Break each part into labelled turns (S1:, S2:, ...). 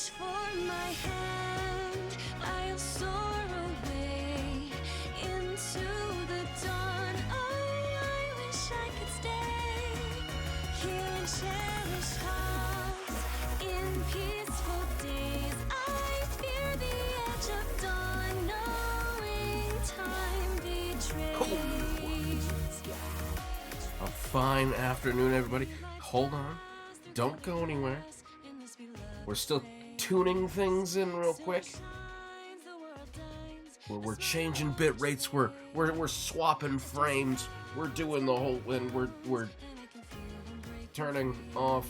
S1: for my hand, I'll soar away into the dawn. Oh, I wish I could stay here and cherish hearts in peaceful days. I fear the edge of dawn, knowing time betrays.
S2: A fine afternoon, everybody. Hold on. Don't go anywhere. We're still tuning things in real quick. We're changing bit rates. We're swapping frames. We're doing the whole, and we're turning off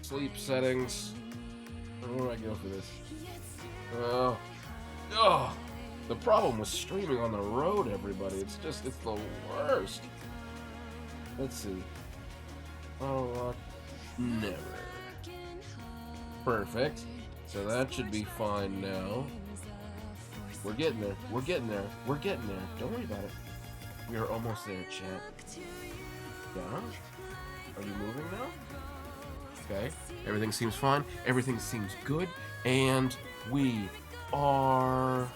S2: sleep settings. Where do I go for this? Oh. The problem with streaming on the road, everybody. It's the worst. Let's see. Oh, never. Perfect. So that should be fine now. We're getting there. We're getting there. We're getting there. Don't worry about it. We are almost there, chat. Yeah? Are you moving now? Okay. Everything seems fine. Everything seems good. And we are...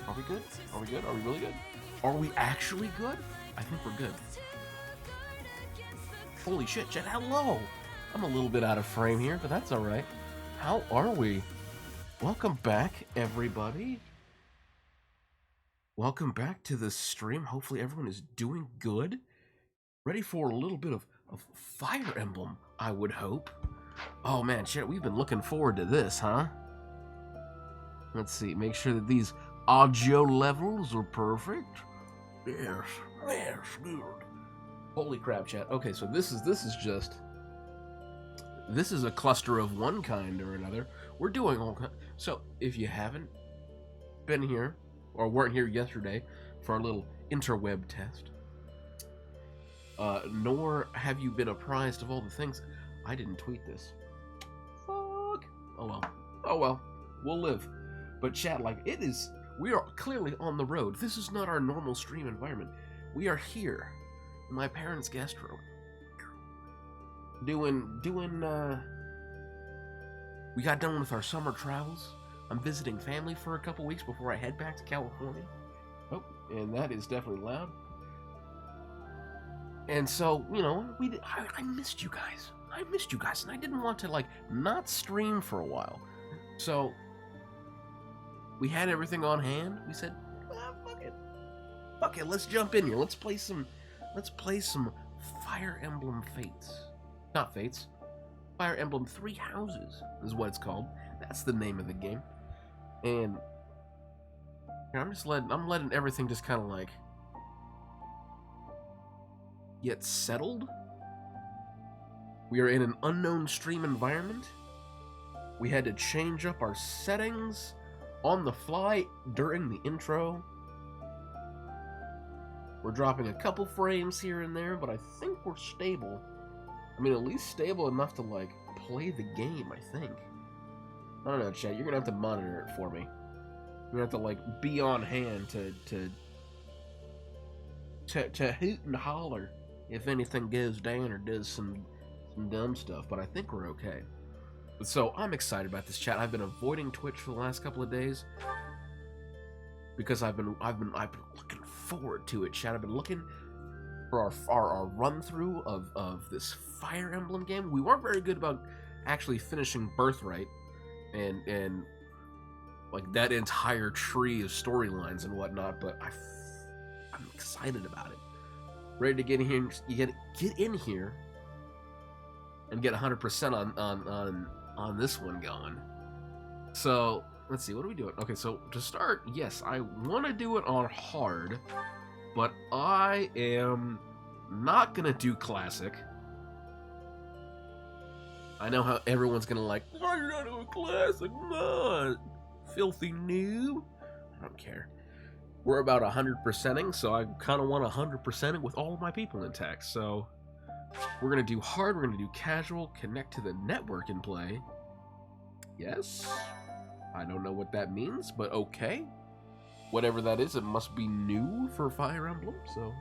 S2: Are we good? Are we good? Are we really good? Are we actually good? I think we're good. Holy shit, chat, hello! I'm a little bit out of frame here, but that's alright. How are we? Welcome back, everybody. Welcome back to the stream. Hopefully everyone is doing good. Ready for a little bit of Fire Emblem, I would hope. Oh man, chat, we've been looking forward to this, huh? Let's see, make sure that these audio levels are perfect. Yes, good. Holy crap, chat. Okay, so this is a cluster of one kind or another. We're doing all kinds. So if you haven't been here or weren't here yesterday for our little interweb test, nor have you been apprised of all the things. I didn't tweet this. Fuck. Oh well. We'll live. But chat, like, it is. We are clearly on the road. This is not our normal stream environment. We are here in my parents' guest room. We got done with our summer travels. I'm visiting family for a couple weeks before I head back to California. Oh, and that is definitely loud. And so, you know, I missed you guys. I missed you guys, and I didn't want to, like, not stream for a while. So we had everything on hand. We said, fuck it, let's jump in here. Let's play some Fire Emblem Fates. Not Fates. Fire Emblem Three Houses is what it's called. That's the name of the game. And I'm letting everything just kind of like get settled. We are in an unknown stream environment. We had to change up our settings on the fly during the intro. We're dropping a couple frames here and there, but I think we're stable. I mean, at least stable enough to, like, play the game, I think. I don't know, chat, you're gonna have to monitor it for me. You're gonna have to, like, be on hand to hoot and holler if anything goes down or does some dumb stuff, but I think we're okay. So I'm excited about this, chat. I've been avoiding Twitch for the last couple of days because I've been looking forward to it, chat. I've been looking for our run through of this Fire Emblem game. We weren't very good about actually finishing Birthright and like that entire tree of storylines and whatnot, but I'm excited about it. Ready to get in here. Get in here and get 100% on this one going. So let's see, what are we doing? Okay, so to start, yes, I want to do it on hard, but I am not gonna do classic. I know how everyone's gonna like, why are you not doing classic? Not filthy noob. I don't care. We're about 100%ing, so I kind of want 100% it with all of my people intact. So we're gonna do hard, we're gonna do casual, connect to the network and play. Yes. I don't know what that means, but okay. Whatever that is, it must be new for Fire Emblem, so.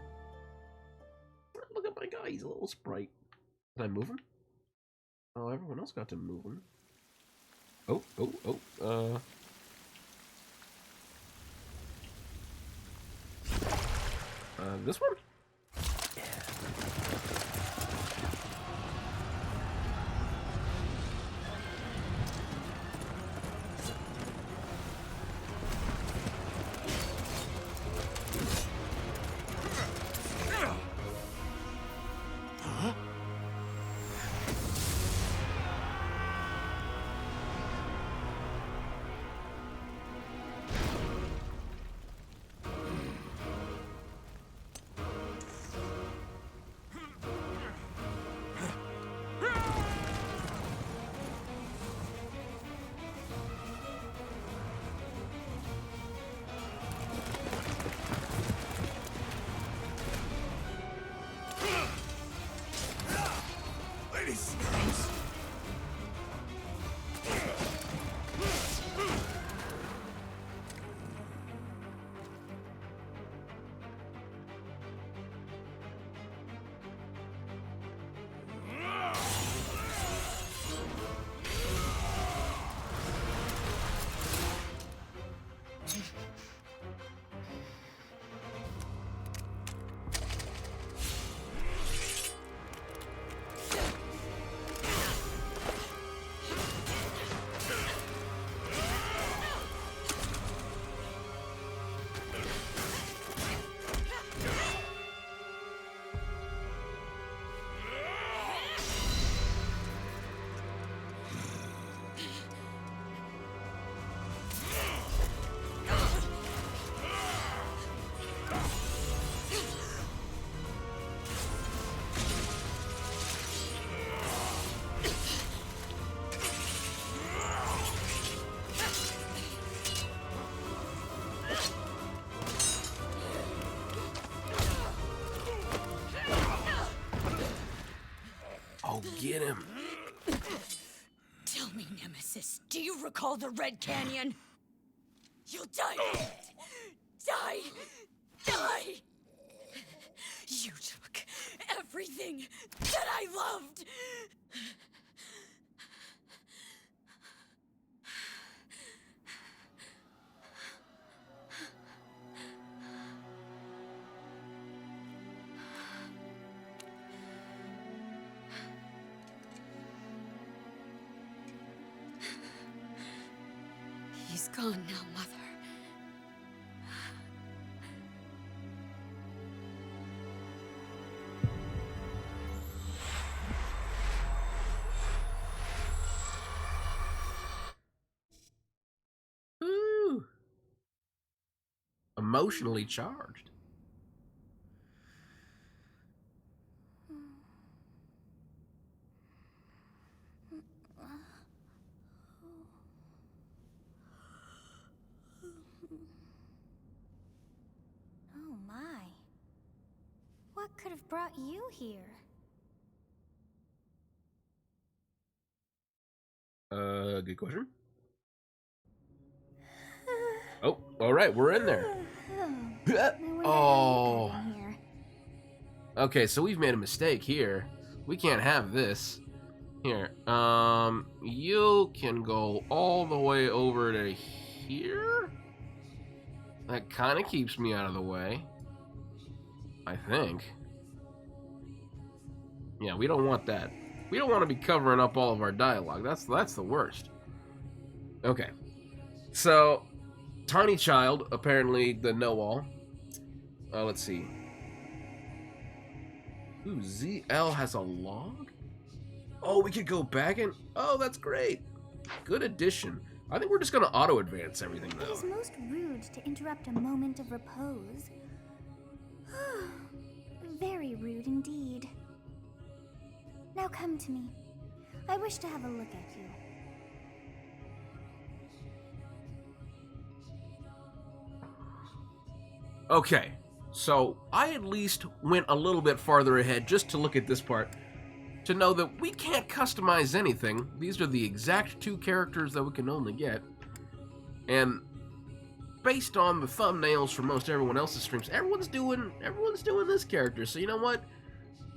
S2: Look at my guy, he's a little sprite. Can I move him? Oh, everyone else got to move them. Oh, oh, oh, this one? Get him.
S3: Tell me, Nemesis, do you recall the Red Canyon? You'll die. Die. Die. You took everything that I loved. He's gone now, Mother.
S2: Ooh. Emotionally charged.
S4: Oh my. What could have brought you here?
S2: Good question. Oh, all right, we're in there. Oh. Okay, so we've made a mistake here. We can't have this. Here, you can go all the way over to here? That kind of keeps me out of the way. I think. Yeah, we don't want that. We don't want to be covering up all of our dialogue. That's the worst. Okay. So, Tiny Child, apparently the know-all. Let's see. Ooh, ZL has a log? Oh, we could go back and... Oh, that's great. Good addition. I think we're just going to auto-advance everything, though.
S4: It is most rude to interrupt a moment of repose. Very rude indeed. Now come to me. I wish to have a look at you.
S2: Okay, so I at least went a little bit farther ahead just to look at this part, to know that we can't customize anything. These are the exact two characters that we can only get. And based on the thumbnails for most everyone else's streams, everyone's doing this character. So you know what?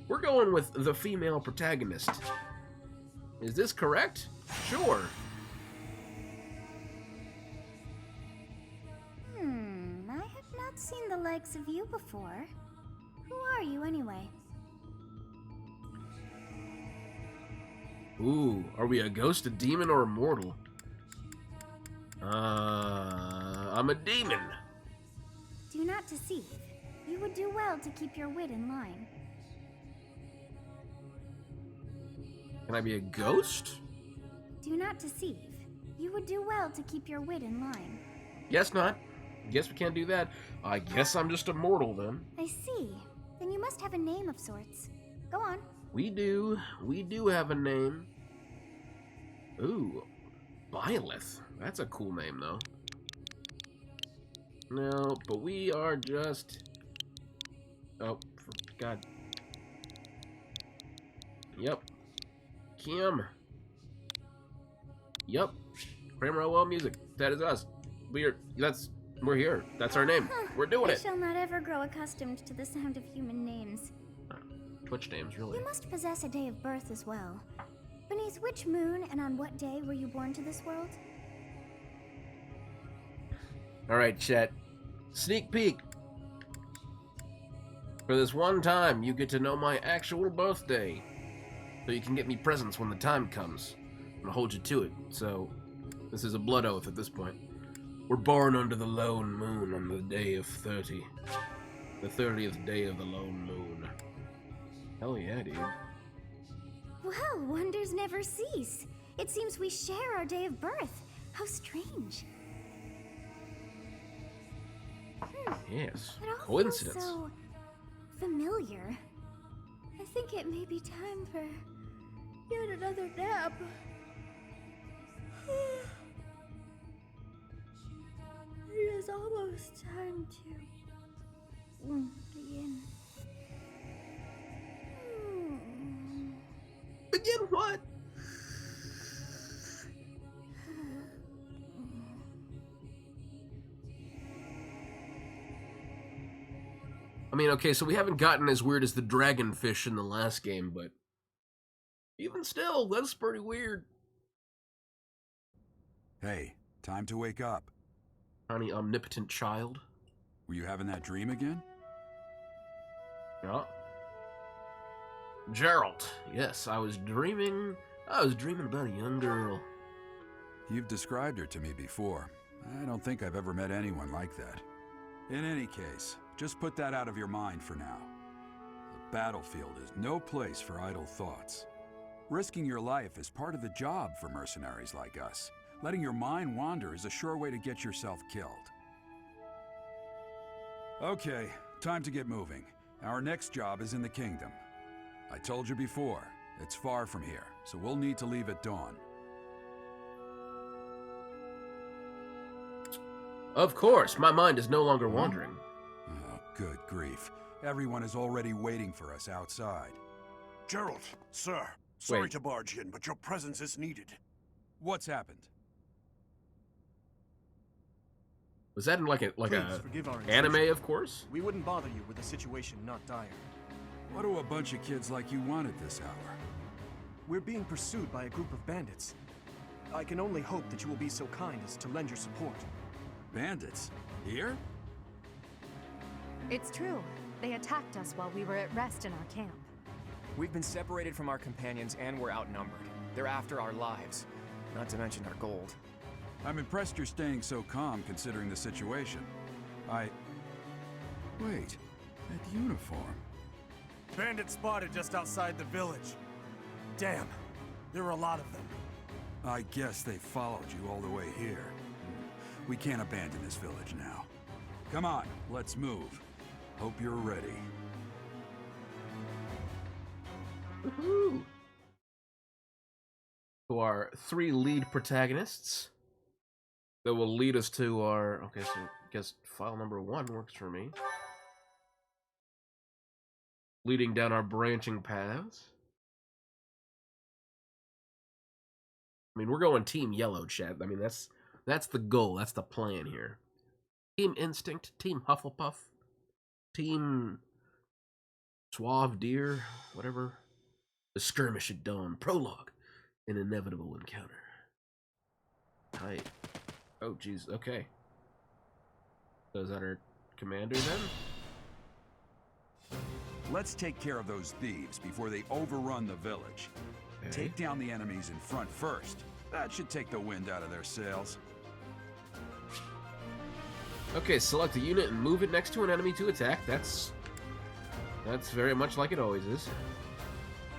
S2: We're going with the female protagonist. Is this correct? Sure.
S4: I have not seen the likes of you before. Who are you, anyway?
S2: Ooh, are we a ghost, a demon, or a mortal? I'm a demon.
S4: Do not deceive. You would do well to keep your wit in line.
S2: Can I be a ghost?
S4: Do not deceive. You would do well to keep your wit in line.
S2: Guess not. Guess we can't do that. I guess I'm just a mortal then.
S4: I see. Then you must have a name of sorts. Go on.
S2: We do. We do have a name. Ooh, Byleth. That's a cool name, though. No, but we are just... Oh, for God. Yep. KEM. Yep. Kramer OL Music. That is us. We're here. That's our name. We're doing
S4: I
S2: it.
S4: shall not ever grow accustomed to the sound of human names.
S2: Twitch names, really.
S4: You must possess a day of birth as well. Beneath which moon and on what day were you born to this world?
S2: Alright, chat. Sneak peek. For this one time, you get to know my actual birthday. So you can get me presents when the time comes. I'm gonna hold you to it. So, this is a blood oath at this point. We're born under the lone moon on the day of 30. The 30th day of the lone moon. Hell yeah, dude.
S4: Well, wonders never cease. It seems we share our day of birth. How strange.
S2: Yes.
S4: It all
S2: Coincidence.
S4: feels so familiar. I think it may be time for yet another nap. It is almost time to begin.
S2: Begin what? I mean, okay, so we haven't gotten as weird as the dragonfish in the last game, but even still, that's pretty weird.
S5: Hey, time to wake up.
S2: Tiny omnipotent child.
S5: Were you having that dream again?
S2: Yeah. Gerald. Yes, I was dreaming about a young girl.
S5: You've described her to me before. I don't think I've ever met anyone like that. In any case, just put that out of your mind for now. The battlefield is no place for idle thoughts. Risking your life is part of the job for mercenaries like us. Letting your mind wander is a sure way to get yourself killed. Okay, time to get moving. Our next job is in the kingdom. I told you before, it's far from here, so we'll need to leave at dawn.
S2: Of course, my mind is no longer wandering.
S5: Oh, good grief. Everyone is already waiting for us outside.
S6: Gerald, sir, sorry
S2: Wait.
S6: to barge in, but your presence is needed.
S5: What's happened?
S2: Was that in like a
S7: Please forgive our
S2: anime,
S7: intrusion.
S2: of course?
S7: We wouldn't bother you with a situation not dire.
S5: What do a bunch of kids like you want at this hour?
S7: We're being pursued by a group of bandits. I can only hope that you will be so kind as to lend your support.
S5: Bandits? Here?
S8: It's true. They attacked us while we were at rest in our camp.
S9: We've been separated from our companions and we're outnumbered. They're after our lives, not to mention our gold.
S5: I'm impressed you're staying so calm considering the situation. Wait, that uniform.
S6: Bandits spotted just outside the village. Damn, there were a lot of them.
S5: I guess they followed you all the way here. We can't abandon this village now. Come on, let's move. Hope you're ready.
S2: Woohoo! To our 3 lead protagonists that will lead us to our... Okay, so I guess file number 1 works for me. Leading down our branching paths. I mean, we're going Team Yellow, chat. I mean, that's the goal. That's the plan here. Team Instinct, Team Hufflepuff, Team Suave Deer, whatever. The Skirmish at Dawn. Prologue. an inevitable encounter. Tight. Oh, jeez. Okay. So is that our commander then?
S5: Let's take care of those thieves before they overrun the village.
S2: Okay.
S5: Take down the enemies in front first. That should take the wind out of their sails.
S2: Okay, select a unit and move it next to an enemy to attack. That's very much like it always is.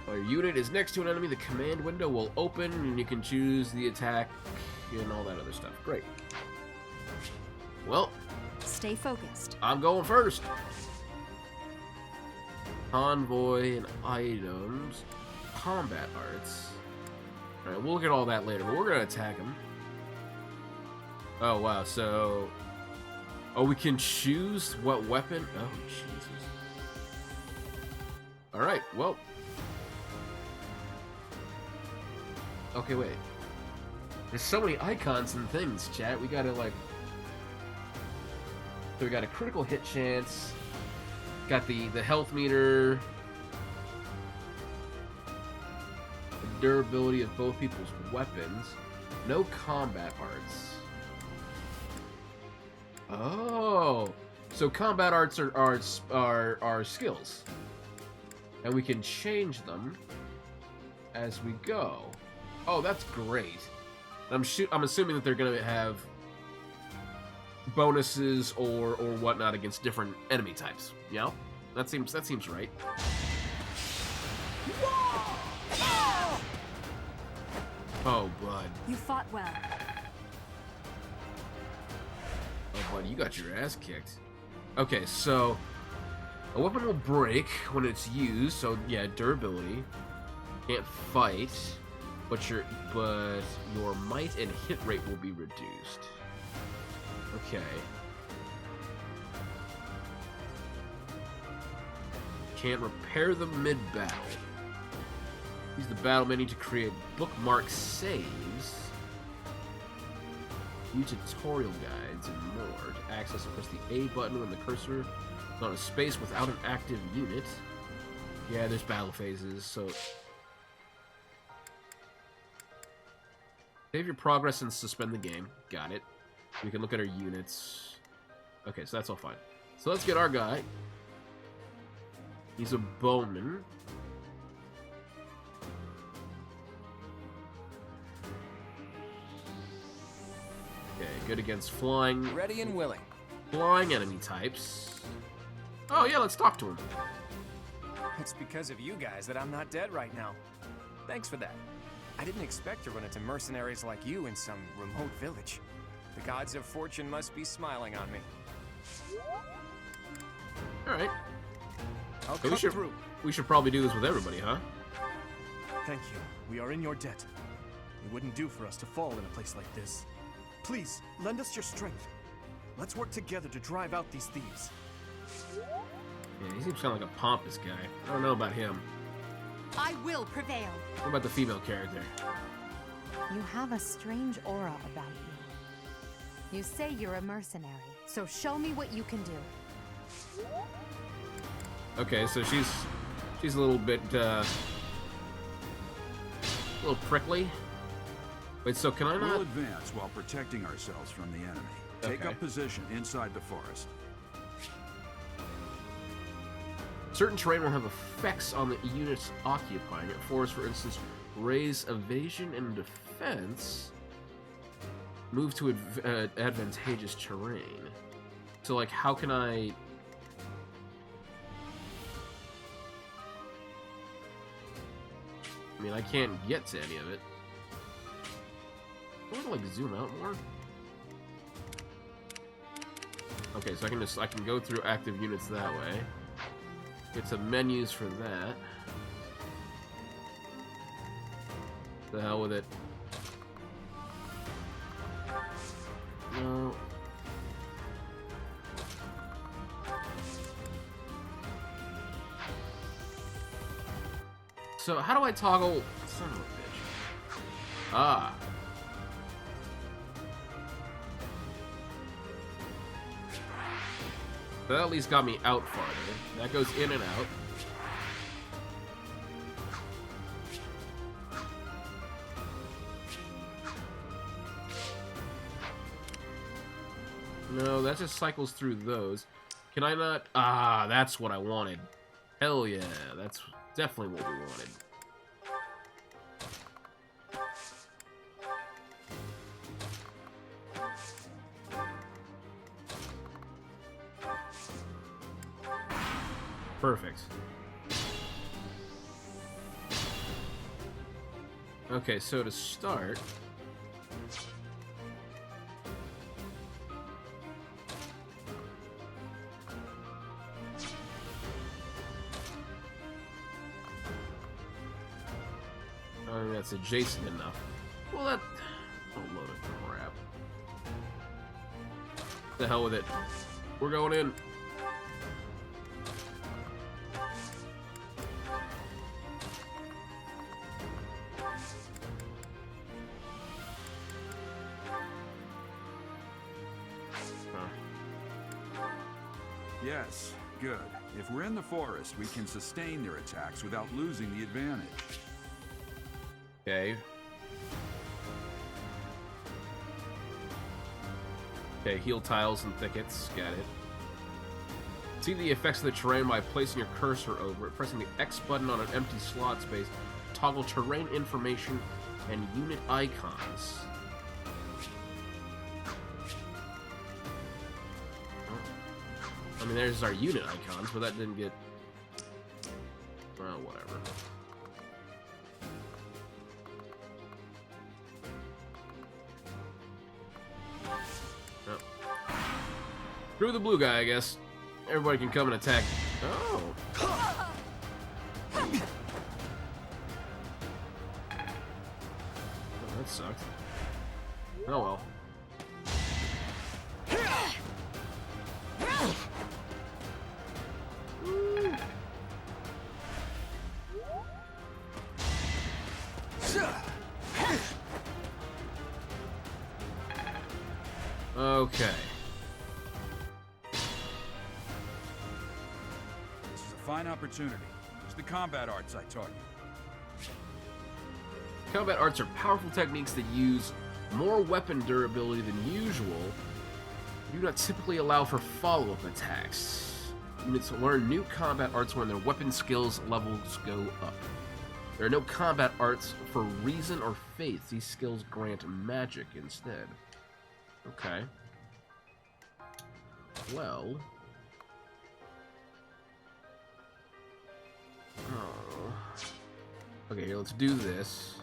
S2: While your unit is next to an enemy, the command window will open and you can choose the attack and all that other stuff. Great. Well,
S8: Stay focused.
S2: I'm going first. Convoy and items. Combat arts. Alright, we'll look at all that later, but we're gonna attack him. Oh, wow, so... Oh, we can choose what weapon? Oh, Jesus. Alright, well... Okay, wait. There's so many icons and things, chat. We gotta, like... So we got a critical hit chance. Got the health meter. The durability of both people's weapons. No combat arts. Oh, so combat arts are skills, and we can change them as we go. Oh, that's great. I'm assuming that they're gonna have bonuses or whatnot against different enemy types. Yeah, that seems right. Oh, bud.
S8: You fought well.
S2: Oh, buddy, you got your ass kicked. Okay, so a weapon will break when it's used. So yeah, durability. Can't fight, but your might and hit rate will be reduced. Okay. Can't repair them mid-battle. Use the battle menu to create bookmark saves. View tutorial guides and more. To access, press the A button when the cursor is on a space without an active unit. Yeah, there's battle phases, so... Save your progress and suspend the game. Got it. We can look at our units. Okay, so that's all fine. So let's get our guy. He's a bowman. Okay, good against flying.
S9: Ready and willing.
S2: Flying enemy types. Oh yeah, let's talk to him.
S9: It's because of you guys that I'm not dead right now. Thanks for that. I didn't expect to run into mercenaries like you in some remote village. The gods of fortune must be smiling on me.
S2: Alright.
S9: I'll
S2: So
S9: cut through.
S2: we should probably do this with everybody, huh?
S7: Thank you. We are in your debt. It wouldn't do for us to fall in a place like this. Please, lend us your strength. Let's work together to drive out these thieves.
S2: Yeah, he seems kind of like a pompous guy. I don't know about him.
S8: I will prevail.
S2: What about the female character?
S8: You have a strange aura about you. You say you're a mercenary, so show me what you can do.
S2: Okay, so she's a little bit a little prickly. Wait, so can I not?
S5: We'll advance while protecting ourselves from the enemy. Take
S2: Okay.
S5: up position inside the forest.
S2: Certain terrain will have effects on the units occupying it. Forest, for instance, raise evasion and defense. Move to advantageous terrain. So, like, how can I... I mean, I can't get to any of it. I want to, like, zoom out more. Okay, so I can go through active units that way. Get some menus for that. The hell with it. No. So how do I toggle? Son of a bitch. Ah. That at least got me out farther. That goes in and out. No, that just cycles through those. Can I not? Ah, that's what I wanted. Hell yeah, that's definitely what we wanted. Perfect. Okay, so to start... I think that's adjacent enough. Well, that... a load of crap. The hell with it. We're going in.
S5: Yes, good. If we're in the forest, we can sustain their attacks without losing the advantage.
S2: Okay. Okay, heal tiles and thickets. Got it. See the effects of the terrain by placing your cursor over it. Pressing the X button on an empty slot space. Toggle terrain information and unit icons. I mean, there's our unit icons, but that didn't get... well, whatever. Oh. Screw the blue guy, I guess. Everybody can come and attack. Oh. Oh, that sucked. Oh well. Okay.
S5: This is a fine opportunity. It's the combat arts I taught you.
S2: Combat arts are powerful techniques that use more weapon durability than usual. They do not typically allow for follow-up attacks. Units learn new combat arts when their weapon skills levels go up. There are no combat arts for reason or faith. These skills grant magic instead. Okay. Well. Oh. Okay, here, let's do this.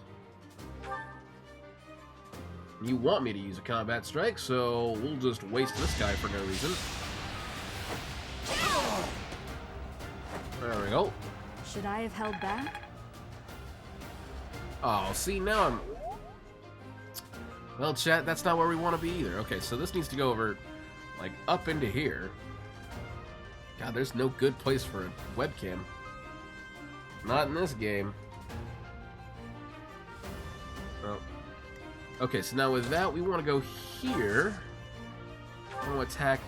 S2: You want me to use a combat strike, so we'll just waste this guy for no reason. There we go.
S8: Should I have held back?
S2: Oh, see, now I'm... well, chat, that's not where we want to be either. Okay, so this needs to go over, like, up into here. God, there's no good place for a webcam. Not in this game. Oh. Okay, so now with that, we want to go here. I want to attack...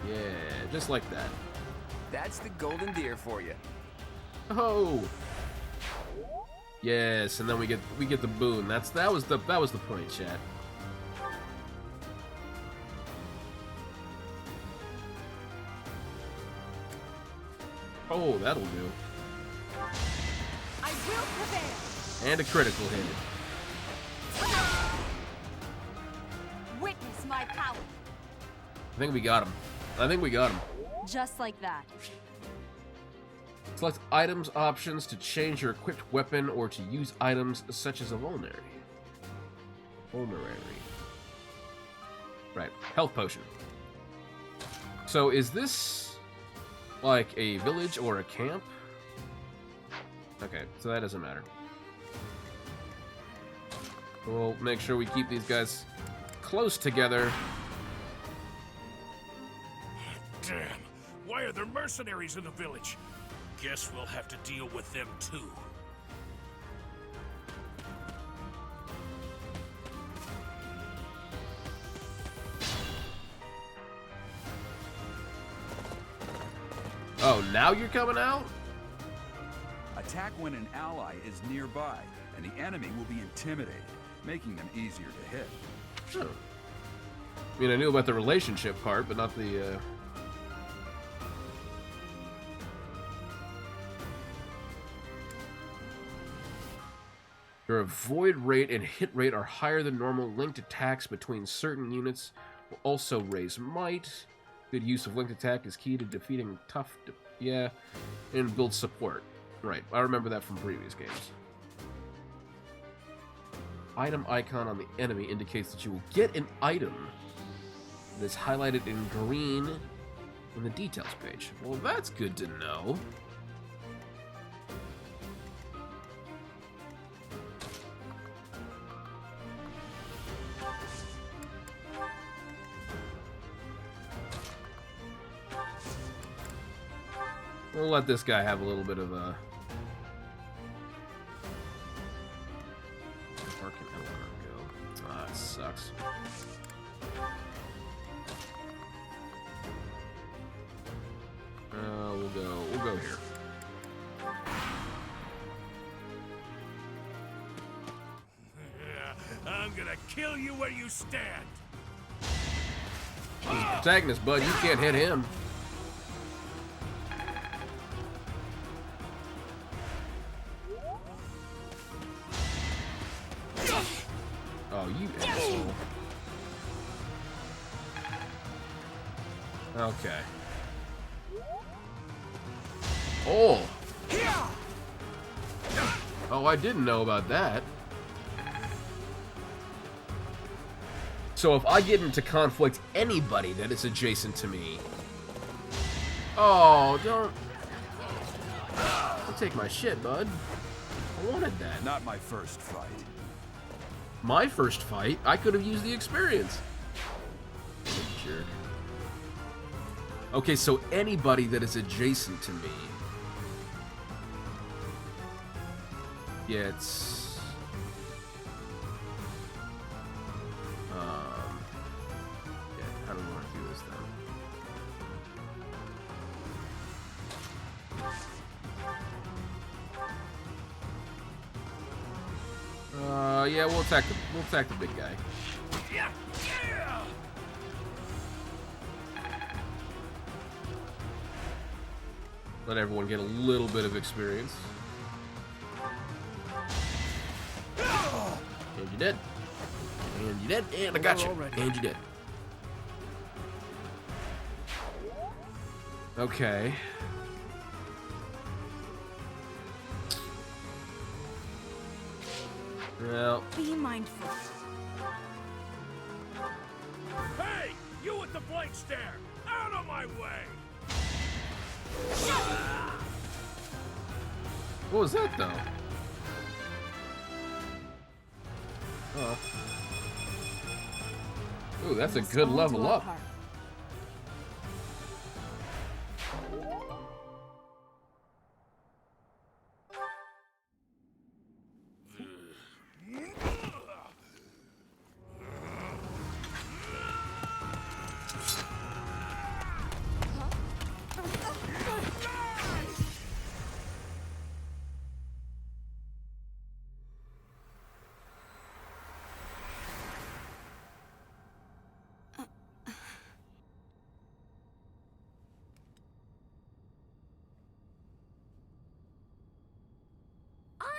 S2: yeah, just like that.
S9: That's the golden deer for you.
S2: Oh. Yes, and then we get the boon. That was the point, chat. Oh, that'll do.
S3: I will prevail.
S2: And a critical hit.
S3: Witness my power.
S2: I think we got him. I think we got him.
S8: Just like that.
S2: Select items options to change your equipped weapon or to use items such as a vulnerary. Vulnerary. Right, health potion. So is this like a village or a camp? Okay, so that doesn't matter. We'll make sure we keep these guys close together.
S10: Damn, why are there mercenaries in the village? Guess we'll have to deal with them too.
S2: Oh Oh, now you're coming out?
S5: Attack when an ally is nearby, and the enemy will be intimidated, making them easier to hit.
S2: Oh. I mean, I knew about the relationship part, but not the, Your avoid rate and hit rate are higher than normal. Linked attacks between certain units will also raise might. Good use of linked attack is key to defeating tough... yeah, and build support. Right, I remember that from previous games. Item icon on the enemy indicates that you will get an item that's highlighted in green in the details page. Well, that's good to know. We'll let this guy have a little bit of a... Where can Eleanor go? Ah, it sucks. We'll go here.
S10: I'm gonna kill you where you stand.
S2: He's a protagonist, bud. You can't hit him. Oh, you asshole. Okay. Oh! Oh, I didn't know about that. So if I get into conflict anybody that is adjacent to me... Oh, don't take my shit, bud. I wanted that.
S5: Not my first fight.
S2: My first fight, I could have used the experience. Jerk. Okay, so anybody that is adjacent to me gets... yeah, how do we want to do this then? Yeah, we'll attack the big guy.
S10: Yeah.
S2: Let everyone get a little bit of experience. And you did. And you did. And I got you. And you did. Okay. Well.
S3: Be mindful.
S10: Hey, you with the blank stare! Out of my way!
S2: What was that, though? Oh. Ooh, that's a good level up.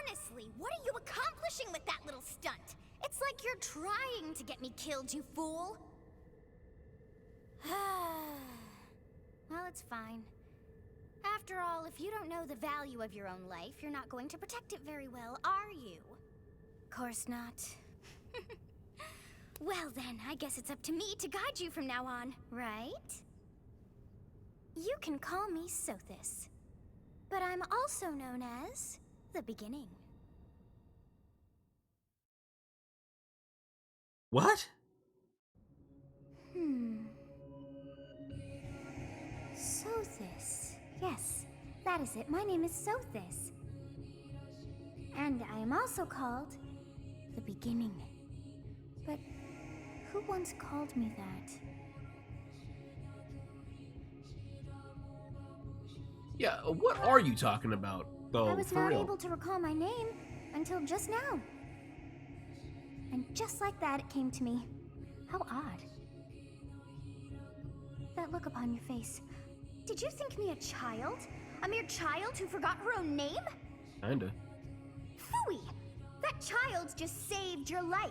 S4: Honestly, what are you accomplishing with that little stunt? It's like you're trying to get me killed, you fool. Well, it's fine. After all, if you don't know the value of your own life, you're not going to protect it very well, are you? Course not. Well then, I guess it's up to me to guide you from now on, right? You can call me Sothis, but I'm also known as the Beginning.
S2: What?
S4: Sothis. Yes, that is it. My name is Sothis. And I am also called the Beginning. But who once called me that?
S2: Yeah, what are you talking about, though,
S4: I was
S2: for
S4: not
S2: real?
S4: able to recall my name until just now. And just like that, it came to me. How odd. That look upon your face. Did you think me a child? A mere child who forgot her own name?
S2: Kinda.
S4: Phooey! That child just saved your life.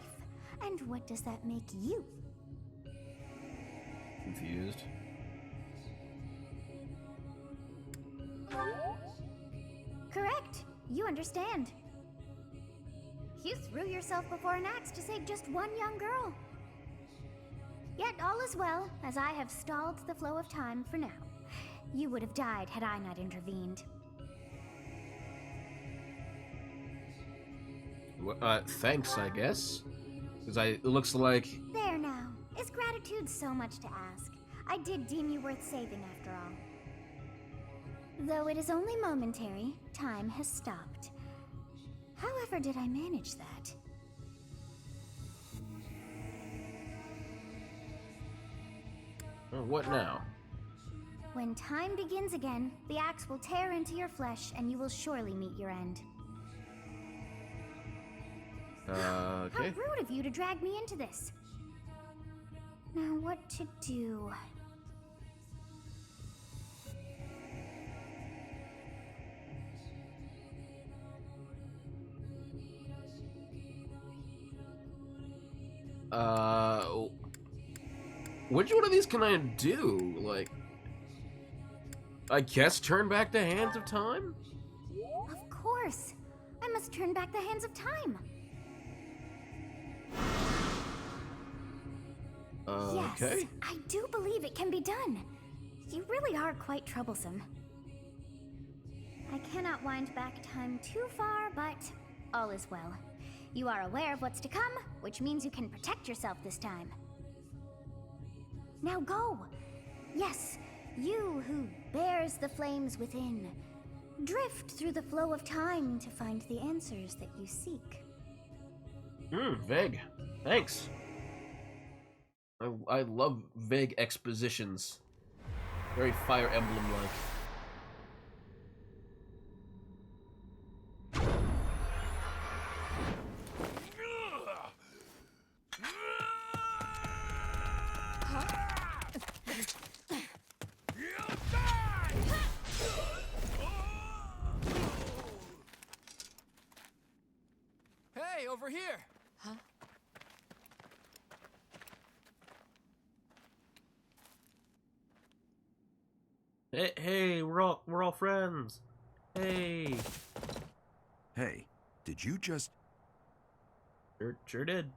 S4: And what does that make you?
S2: Confused.
S4: Correct. You understand. You threw yourself before an axe to save just one young girl. Yet all is well, as I have stalled the flow of time for now. You would have died had I not intervened.
S2: Thanks, I guess. Because it looks like...
S4: There now. Is gratitude so much to ask? I did deem you worth saving after all. Though it is only momentary, time has stopped. However did I manage that?
S2: What now?
S4: When time begins again, the axe will tear into your flesh and you will surely meet your end. How
S2: Okay.
S4: rude of you to drag me into this. Now what to do?
S2: Which one of these can I do? Like, I guess turn back the hands of time?
S4: Of course. I must turn back the hands of time.
S2: Okay.
S4: Yes, I do believe it can be done. You really are quite troublesome. I cannot wind back time too far, but all is well. You are aware of what's to come, which means you can protect yourself this time. Now go! Yes, you who bears the flames within. Drift through the flow of time to find the answers that you seek.
S2: Vague. Thanks. I love vague expositions. Very Fire Emblem-like.
S9: Hey, over here! Huh?
S2: Hey, we're all friends. Hey.
S5: Hey, did you just...
S2: Sure did.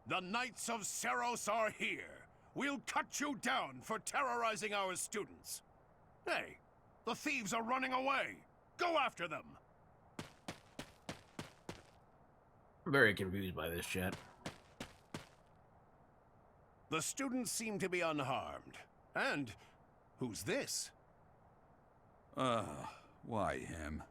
S10: The Knights of Seros are here. We'll cut you down for terrorizing our students. Hey, the thieves are running away. Go after them.
S2: I'm very confused by this chat.
S10: The students seem to be unharmed. And who's this?
S5: Why him?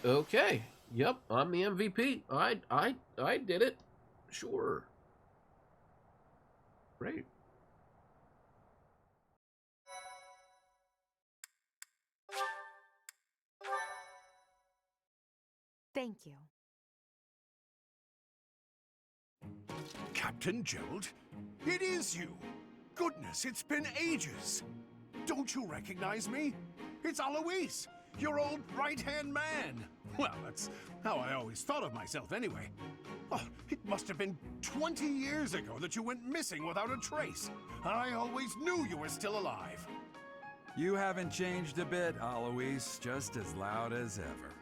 S2: Okay. Yep, I'm the MVP. I did it. Sure. Great.
S8: Thank you.
S10: Captain Gerald? It is you! Goodness, it's been ages! Don't you recognize me? It's Alois, your old right-hand man! Well, that's how I always thought of myself anyway. Oh, it must have been 20 years ago that you went missing without a trace. I always knew you were still alive.
S5: You haven't changed a bit, Alois. Just as loud as ever.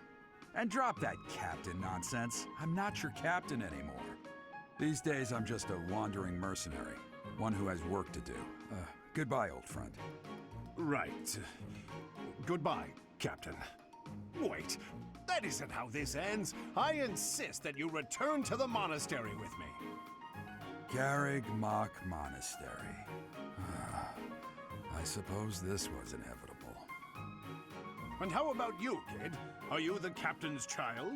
S5: And drop that captain nonsense. I'm not your captain anymore. These days, I'm just a wandering mercenary. One who has work to do. Goodbye, old friend.
S10: Right. Goodbye, Captain. Wait, that isn't how this ends. I insist that you return to the monastery with me.
S5: Garrig Mach Monastery. I suppose this was inevitable.
S10: And how about you, kid? Are you the captain's child?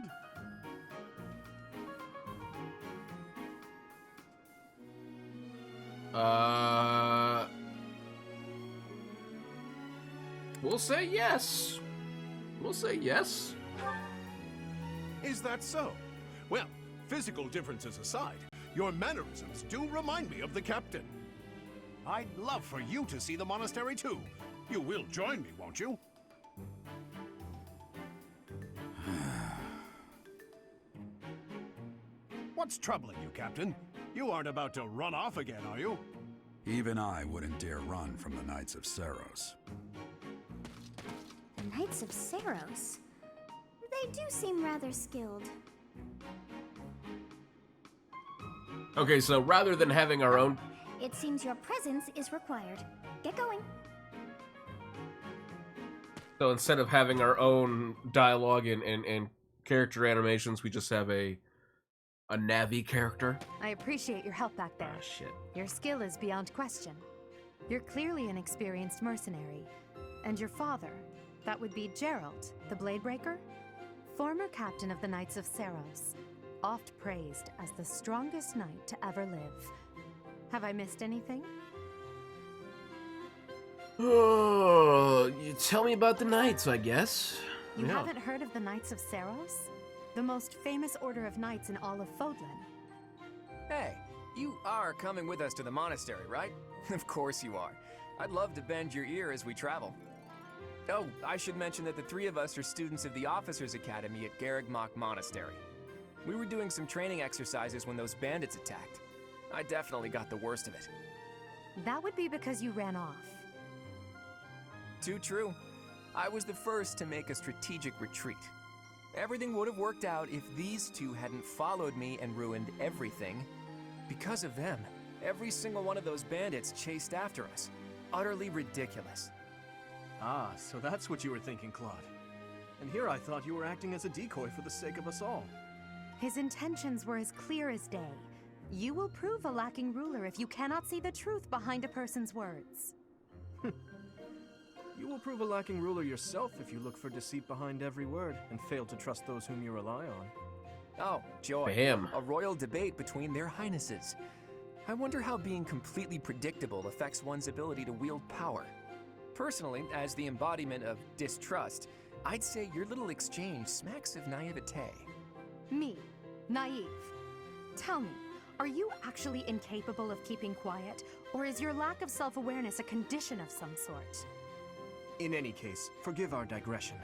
S2: We'll say yes. We'll say yes.
S10: Is that so? Well, physical differences aside, your mannerisms do remind me of the captain. I'd love for you to see the monastery too. You will join me, won't you? What's troubling you, Captain? You aren't about to run off again, are you?
S5: Even I wouldn't dare run from the Knights of Saros.
S4: The Knights of Saros? They do seem rather skilled.
S2: Okay, so rather than having our own...
S4: It seems your presence is required. Get going.
S2: So instead of having our own dialogue and character animations, we just have a Navi character.
S8: I appreciate your help back there.
S2: Ah, shit.
S8: Your skill is beyond question. You're clearly an experienced mercenary. And your father, that would be Gerald, the Bladebreaker? Former captain of the Knights of Saros, oft praised as the strongest knight to ever live. Have I missed anything?
S2: Oh, you tell me about the Knights, I guess.
S8: You
S2: Yeah.
S8: haven't heard of the Knights of Saros? The most famous order of knights in all of Fodlan.
S9: Hey, you are coming with us to the monastery, right? Of course you are. I'd love to bend your ear as we travel. Oh, I should mention that the three of us are students of the Officers' Academy at Garrigmach Monastery. We were doing some training exercises when those bandits attacked. I definitely got the worst of it.
S8: That would be because you ran off.
S9: Too true. I was the first to make a strategic retreat. Everything would have worked out if these two hadn't followed me and ruined everything. Because of them, every single one of those bandits chased after us. Utterly ridiculous.
S7: Ah, so that's what you were thinking, Claude. And here I thought you were acting as a decoy for the sake of us all.
S8: His intentions were as clear as day. You will prove a lacking ruler if you cannot see the truth behind a person's words.
S7: You will prove a lacking ruler yourself if you look for deceit behind every word and fail to trust those whom you rely on.
S9: Oh, joy.
S2: Bam.
S9: A royal debate between their highnesses. I wonder how being completely predictable affects one's ability to wield power. Personally, as the embodiment of distrust, I'd say your little exchange smacks of naivete.
S8: Me, naive. Tell me, are you actually incapable of keeping quiet, or is your lack of self-awareness a condition of some sort?
S7: In any case, forgive our digression.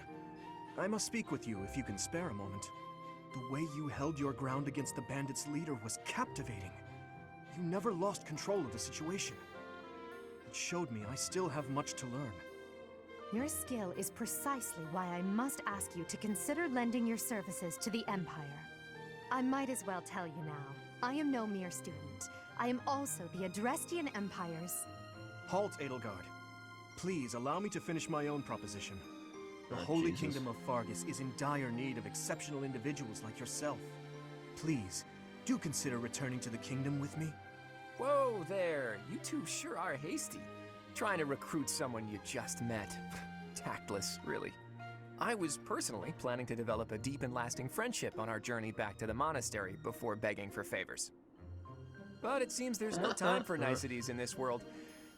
S7: I must speak with you if you can spare a moment. The way you held your ground against the bandits' leader was captivating. You never lost control of the situation. It showed me I still have much to learn.
S8: Your skill is precisely why I must ask you to consider lending your services to the Empire. I might as well tell you now, I am no mere student. I am also the Adrestian Empire's...
S7: Halt, Edelgard. Please allow me to finish my own proposition. The
S2: Oh,
S7: Holy
S2: Jesus.
S7: Kingdom of Fargus is in dire need of exceptional individuals like yourself. Please, do consider returning to the kingdom with me.
S9: Whoa there, you two sure are hasty. Trying to recruit someone you just met. Tactless, really. I was personally planning to develop a deep and lasting friendship on our journey back to the monastery before begging for favors. But it seems there's no time for niceties in this world.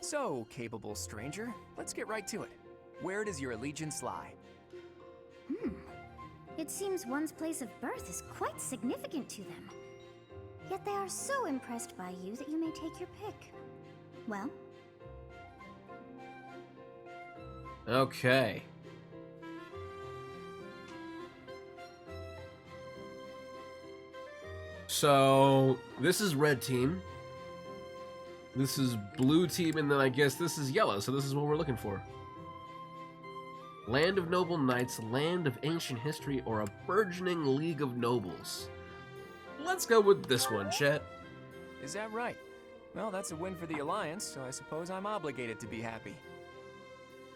S9: So, capable stranger, let's get right to it. Where does your allegiance lie?
S4: It seems one's place of birth is quite significant to them. Yet they are so impressed by you that you may take your pick. Well,
S2: Okay. So, this is red team. This is blue team, and then I guess this is yellow, so this is what we're looking for. Land of Noble Knights, Land of Ancient History, or a burgeoning League of Nobles. Let's go with this one, Chet.
S9: Is that right? Well, that's a win for the Alliance, so I suppose I'm obligated to be happy.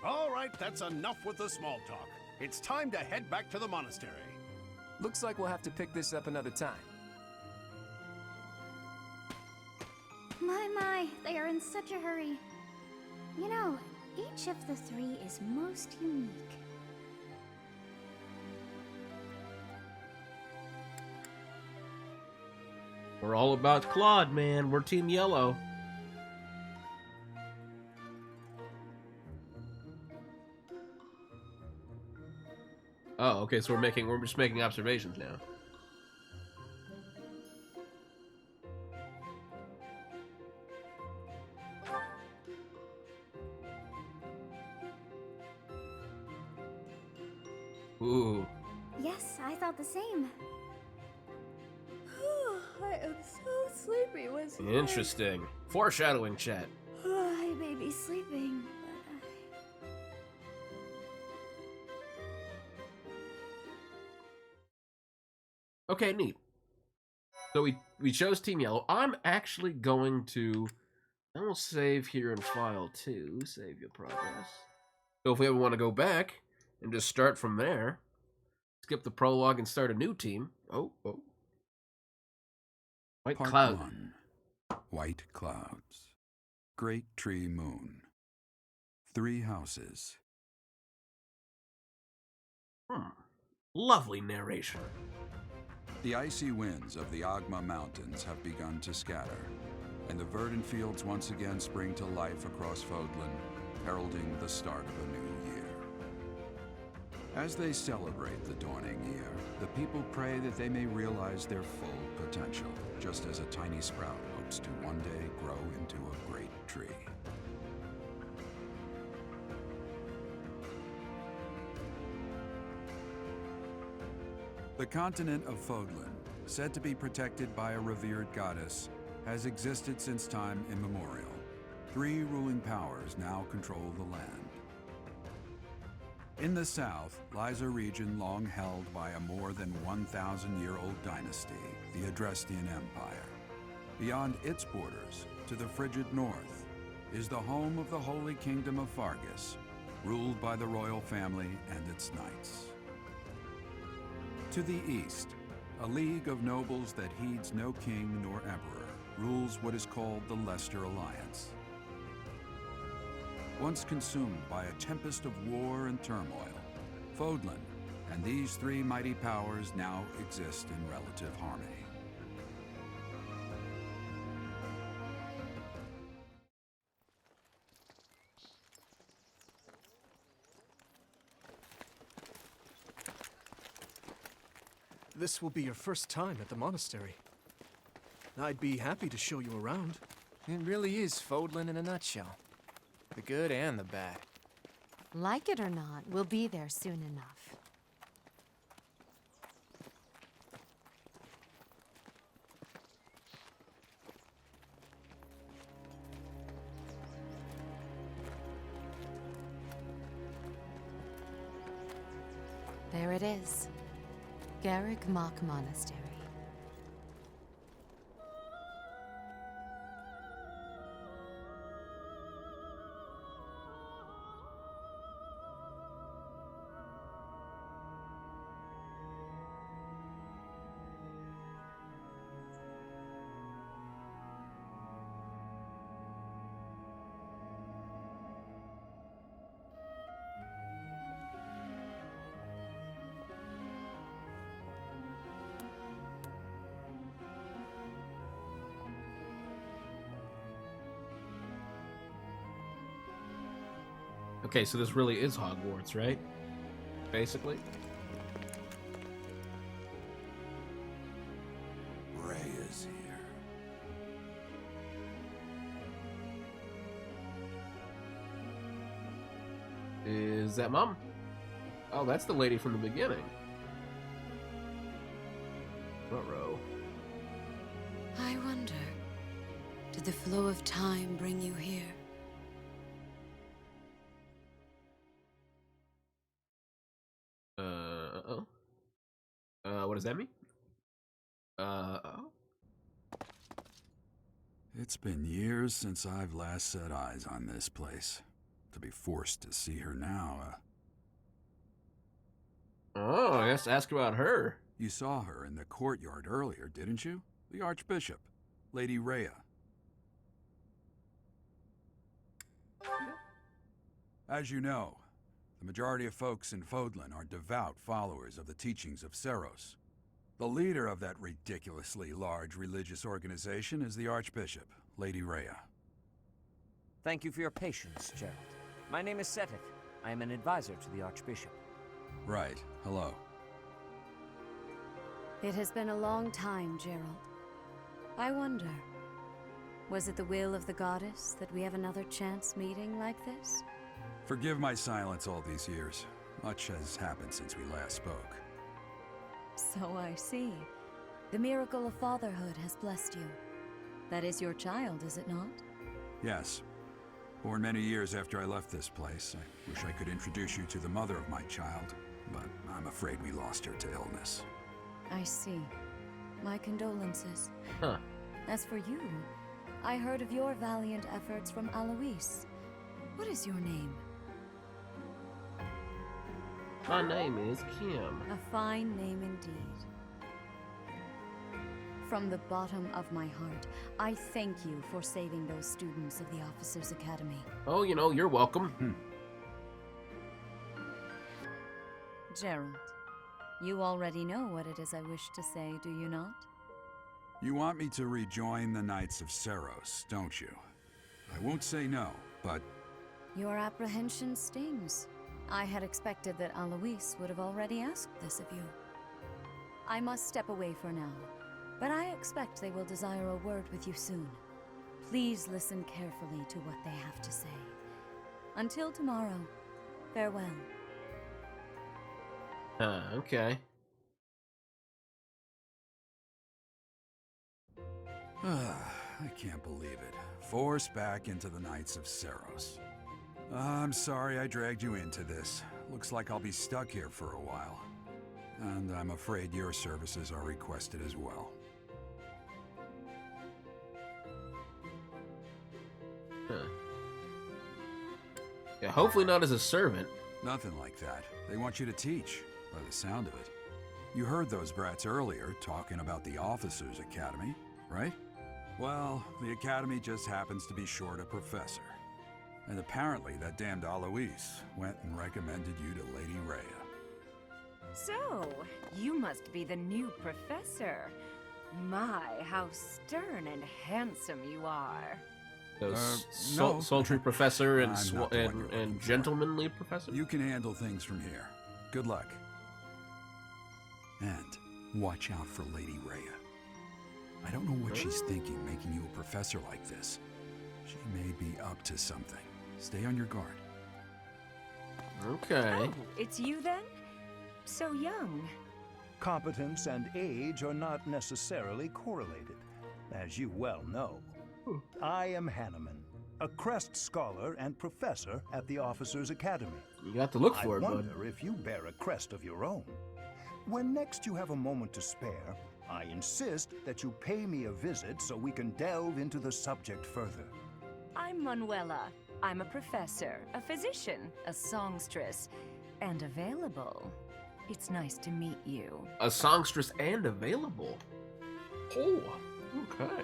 S10: All right, that's enough with the small talk. It's time to head back to the monastery.
S9: Looks like we'll have to pick this up another time.
S4: my, they are in such a hurry. You know, each of the three is most unique.
S2: We're all about Claude, man. We're Team Yellow. Oh, okay, so we're just making observations now. Ooh.
S4: Yes, I thought the same. I am so sleepy. Was
S2: Interesting. Foreshadowing, chat.
S4: I may be sleeping, but
S2: Okay, neat. So we chose Team Yellow. I'm actually going to... I will save here in file 2. Save your progress. So if we ever want to go back and just start from there, skip the prologue and start a new team. Oh. White
S5: Part
S2: Cloud.
S5: 1. White clouds. Great tree moon. 3 houses.
S2: Lovely narration.
S5: The icy winds of the Agma Mountains have begun to scatter, and the verdant fields once again spring to life across Fodlan, heralding the start of a new year. As they celebrate the dawning year, the people pray that they may realize their full potential, just as a tiny sprout hopes to one day grow into a great tree. The continent of Fodlan, said to be protected by a revered goddess, has existed since time immemorial. 3 ruling powers now control the land. In the south lies a region long held by a more than 1,000-year-old dynasty, the Adrestian Empire. Beyond its borders, to the frigid north, is the home of the Holy Kingdom of Fargus, ruled by the royal family and its knights. To the east, a league of nobles that heeds no king nor emperor rules what is called the Leicester Alliance. Once consumed by a tempest of war and turmoil, Fodlan and these 3 mighty powers now exist in relative harmony.
S7: This will be your first time at the monastery. I'd be happy to show you around.
S9: It really is Fodlan in a nutshell. The good and the bad.
S8: Like it or not, we'll be there soon enough. There it is. Garrick Mock Monastery.
S2: Okay, so this really is Hogwarts, right? Basically.
S5: Ray is here.
S2: Is that Mom? Oh, that's the lady from the beginning. Ruh-roh.
S3: I wonder, did the flow of time bring you here?
S2: What does that mean? Oh.
S5: It's been years since I've last set eyes on this place. To be forced to see her now,
S2: Oh, I guess ask about her.
S5: You saw her in the courtyard earlier, didn't you? The Archbishop, Lady Rhea. As you know, the majority of folks in Fodlan are devout followers of the teachings of Seros. The leader of that ridiculously large religious organization is the Archbishop, Lady Rhea.
S11: Thank you for your patience, Gerald. My name is Seteth. I am an advisor to the Archbishop.
S5: Right. Hello.
S8: It has been a long time, Gerald. I wonder, was it the will of the goddess that we have another chance meeting like this?
S5: Forgive my silence all these years. Much has happened since we last spoke.
S8: So I see. The miracle of fatherhood has blessed you. That is your child, is it not?
S5: Yes. Born many years after I left this place, I wish I could introduce you to the mother of my child, but I'm afraid we lost her to illness.
S8: I see. My condolences.
S2: Huh.
S8: As for you, I heard of your valiant efforts from Alois. What is your name?
S2: My name is Kim.
S8: A fine name indeed. From the bottom of my heart, I thank you for saving those students of the Officers' Academy.
S2: Oh, you know, you're welcome.
S8: Gerald, you already know what it is I wish to say, do you not?
S5: You want me to rejoin the Knights of Seros, don't you? I won't say no, but
S8: Your apprehension stings. I had expected that Alois would have already asked this of you. I must step away for now, but I expect they will desire a word with you soon. Please listen carefully to what they have to say. Until tomorrow, farewell.
S2: Okay.
S5: I can't believe it. Forced back into the Knights of Seros. I'm sorry I dragged you into this. Looks like I'll be stuck here for a while. And I'm afraid your services are requested as well.
S2: Huh. Yeah, hopefully not as a servant.
S5: Nothing like that. They want you to teach, by the sound of it. You heard those brats earlier talking about the Officers' Academy, right? Well, the Academy just happens to be short a professor. And apparently that damned Alois went and recommended you to Lady Rhea.
S11: So, you must be the new professor. My, how stern and handsome you are.
S5: No.
S2: Sultry professor and,
S5: I'm not the one you're looking
S2: and
S5: for.
S2: gentlemanly professor?
S5: You can handle things from here. Good luck. And watch out for Lady Rhea. I don't know what she's thinking making you a professor like this. She may be up to something. Stay on your guard.
S2: Okay.
S11: Oh, it's you then? So young.
S12: Competence and age are not necessarily correlated, as you well know. I am Hanneman, a Crest Scholar and Professor at the Officers' Academy.
S2: You got to look for
S12: I
S2: it, bud.
S12: wonder if you bear a crest of your own. When next you have a moment to spare, I insist that you pay me a visit so we can delve into the subject further.
S11: I'm Manuela. I'm a professor, a physician, a songstress, and available. It's nice to meet you.
S2: A songstress and available. Oh, okay.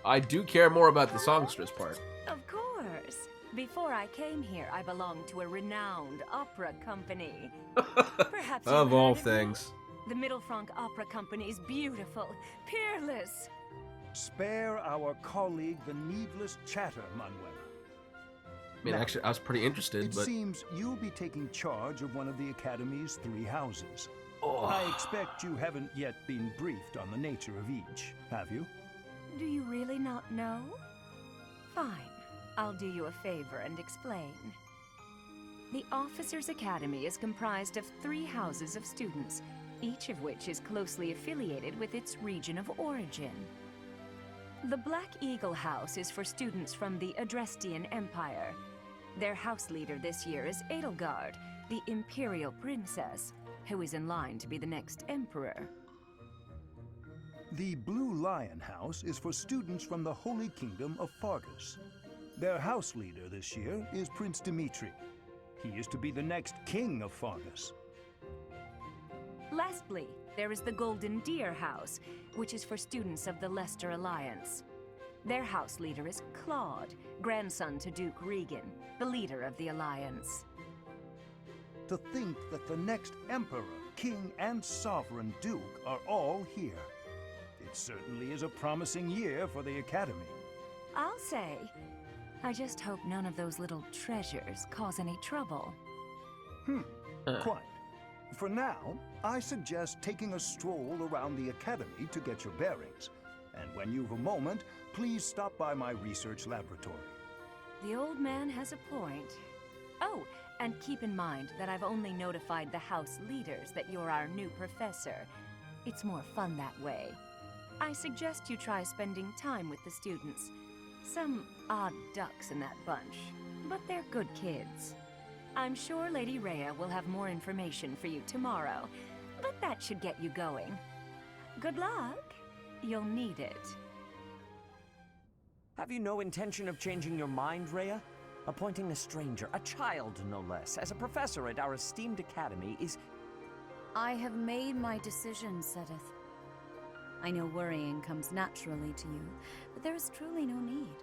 S2: I do care more about the songstress part.
S11: Of course. Before I came here, I belonged to a renowned opera company. Perhaps
S2: Of
S11: you've
S2: all
S11: heard
S2: things.
S11: The Middlefranc Opera Company is beautiful, peerless.
S12: Spare our colleague the needless chatter, Manuela.
S2: I mean,
S12: Now,
S2: actually, I was pretty interested,
S12: It
S2: but
S12: seems you'll be taking charge of one of the Academy's 3 houses.
S2: Oh.
S12: I expect you haven't yet been briefed on the nature of each, have you?
S11: Do you really not know? Fine. I'll do you a favor and explain. The Officers' Academy is comprised of 3 houses of students, each of which is closely affiliated with its region of origin. The Black Eagle House is for students from the Adrestian Empire. Their house leader this year is Edelgard, the Imperial Princess, who is in line to be the next Emperor.
S12: The Blue Lion House is for students from the Holy Kingdom of Fargus. Their house leader this year is Prince Dimitri. He is to be the next king of Fargus.
S11: Lastly, there is the Golden Deer House, which is for students of the Leicester Alliance. Their house leader is Claude, grandson to Duke Regan, the leader of the Alliance.
S12: To think that the next emperor, king, and sovereign duke are all here. It certainly is a promising year for the Academy.
S11: I'll say. I just hope none of those little treasures cause any trouble.
S12: Quite. For now, I suggest taking a stroll around the Academy to get your bearings. And when you've a moment, please stop by my research laboratory.
S11: The old man has a point. Oh, and keep in mind that I've only notified the house leaders that you're our new professor. It's more fun that way. I suggest you try spending time with the students. Some odd ducks in that bunch, but they're good kids. I'm sure Lady Rhea will have more information for you tomorrow, but that should get you going. Good luck. You'll need it.
S13: Have you no intention of changing your mind, Rhea? Appointing a stranger, a child no less, as a professor at our esteemed academy is...
S14: I have made my decision, Sedith. I know worrying comes naturally to you, but there is truly no need.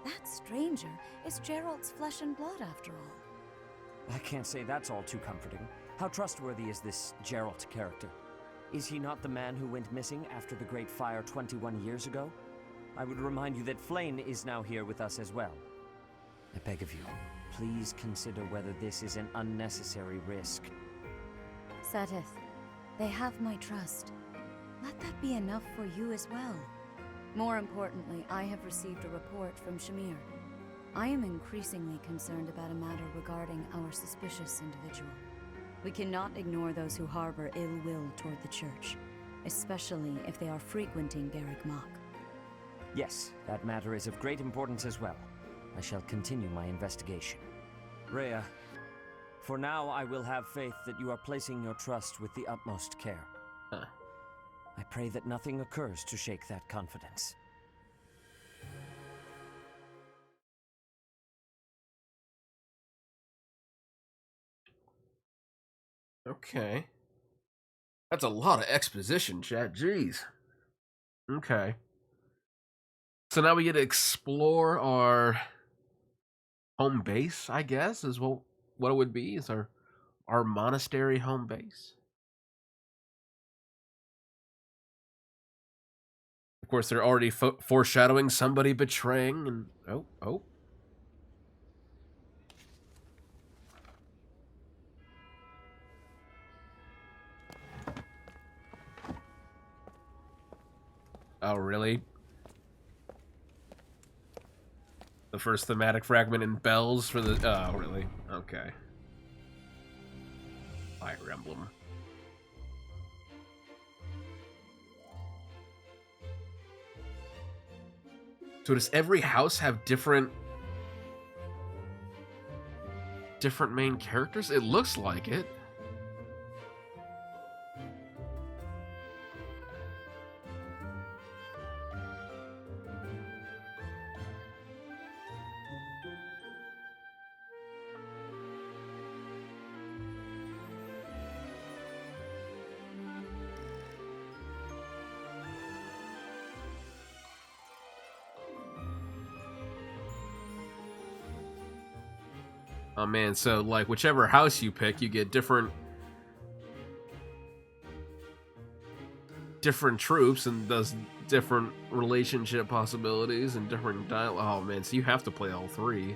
S14: That stranger is Gerald's flesh and blood, after all.
S13: I can't say that's all too comforting. How trustworthy is this Gerald character? Is he not the man who went missing after the Great Fire 21 years ago? I would remind you that Flame is now here with us as well. I beg of you, please consider whether this is an unnecessary risk.
S14: Sedith, they have my trust. Let that be enough for you as well. More importantly, I have received a report from Shamir. I am increasingly concerned about a matter regarding our suspicious individual. We cannot ignore those who harbor ill will toward the church, especially if they are frequenting Garrick Mach.
S13: Yes, that matter is of great importance as well. I shall continue my investigation. Rhea, for now I will have faith that you are placing your trust with the utmost care. I pray that nothing occurs to shake that confidence.
S2: Okay. That's a lot of exposition, chat. Jeez. Okay. So now we get to explore our home base, I guess, is what it would be. Is our monastery home base. Of course, they're already foreshadowing somebody betraying, and oh. Oh, really? The first thematic fragment in bells for the... Oh, really? Okay. Fire Emblem. So does every house have different main characters? It looks like it. Oh man, so like whichever house you pick, you get different troops and does different relationship possibilities and different dialogue. Oh man, so you have to play all three.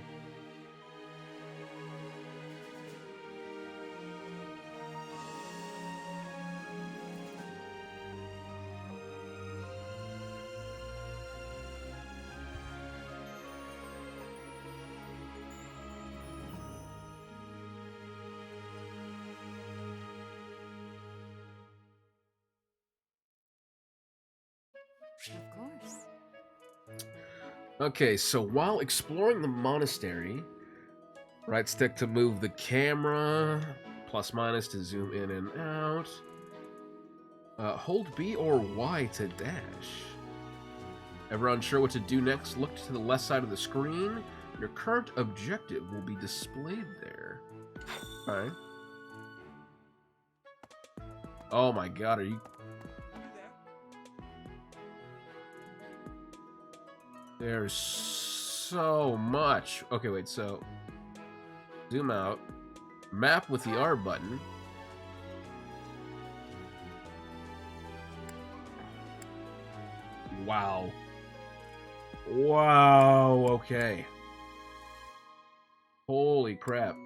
S14: Of course.
S2: Okay, so while exploring the monastery, right stick to move the camera, plus minus to zoom in and out. Hold B or Y to dash. Ever unsure what to do next? Look to the left side of the screen. Your current objective will be displayed there. Alright. Oh my god, are you... There's so much. Okay, wait, so... Zoom out. Map with the R button. Wow. Wow, okay. Holy crap.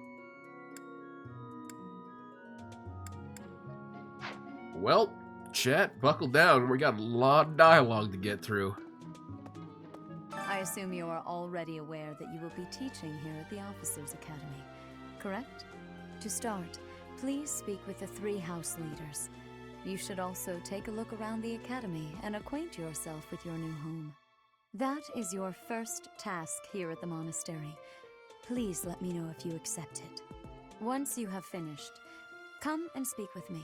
S2: Well, chat, buckle down. We got a lot of dialogue to get through.
S14: I assume you are already aware that you will be teaching here at the Officers' Academy, correct? To start, please speak with the 3 house leaders. You should also take a look around the academy and acquaint yourself with your new home. That is your first task here at the monastery. Please let me know if you accept it. Once you have finished, come and speak with me.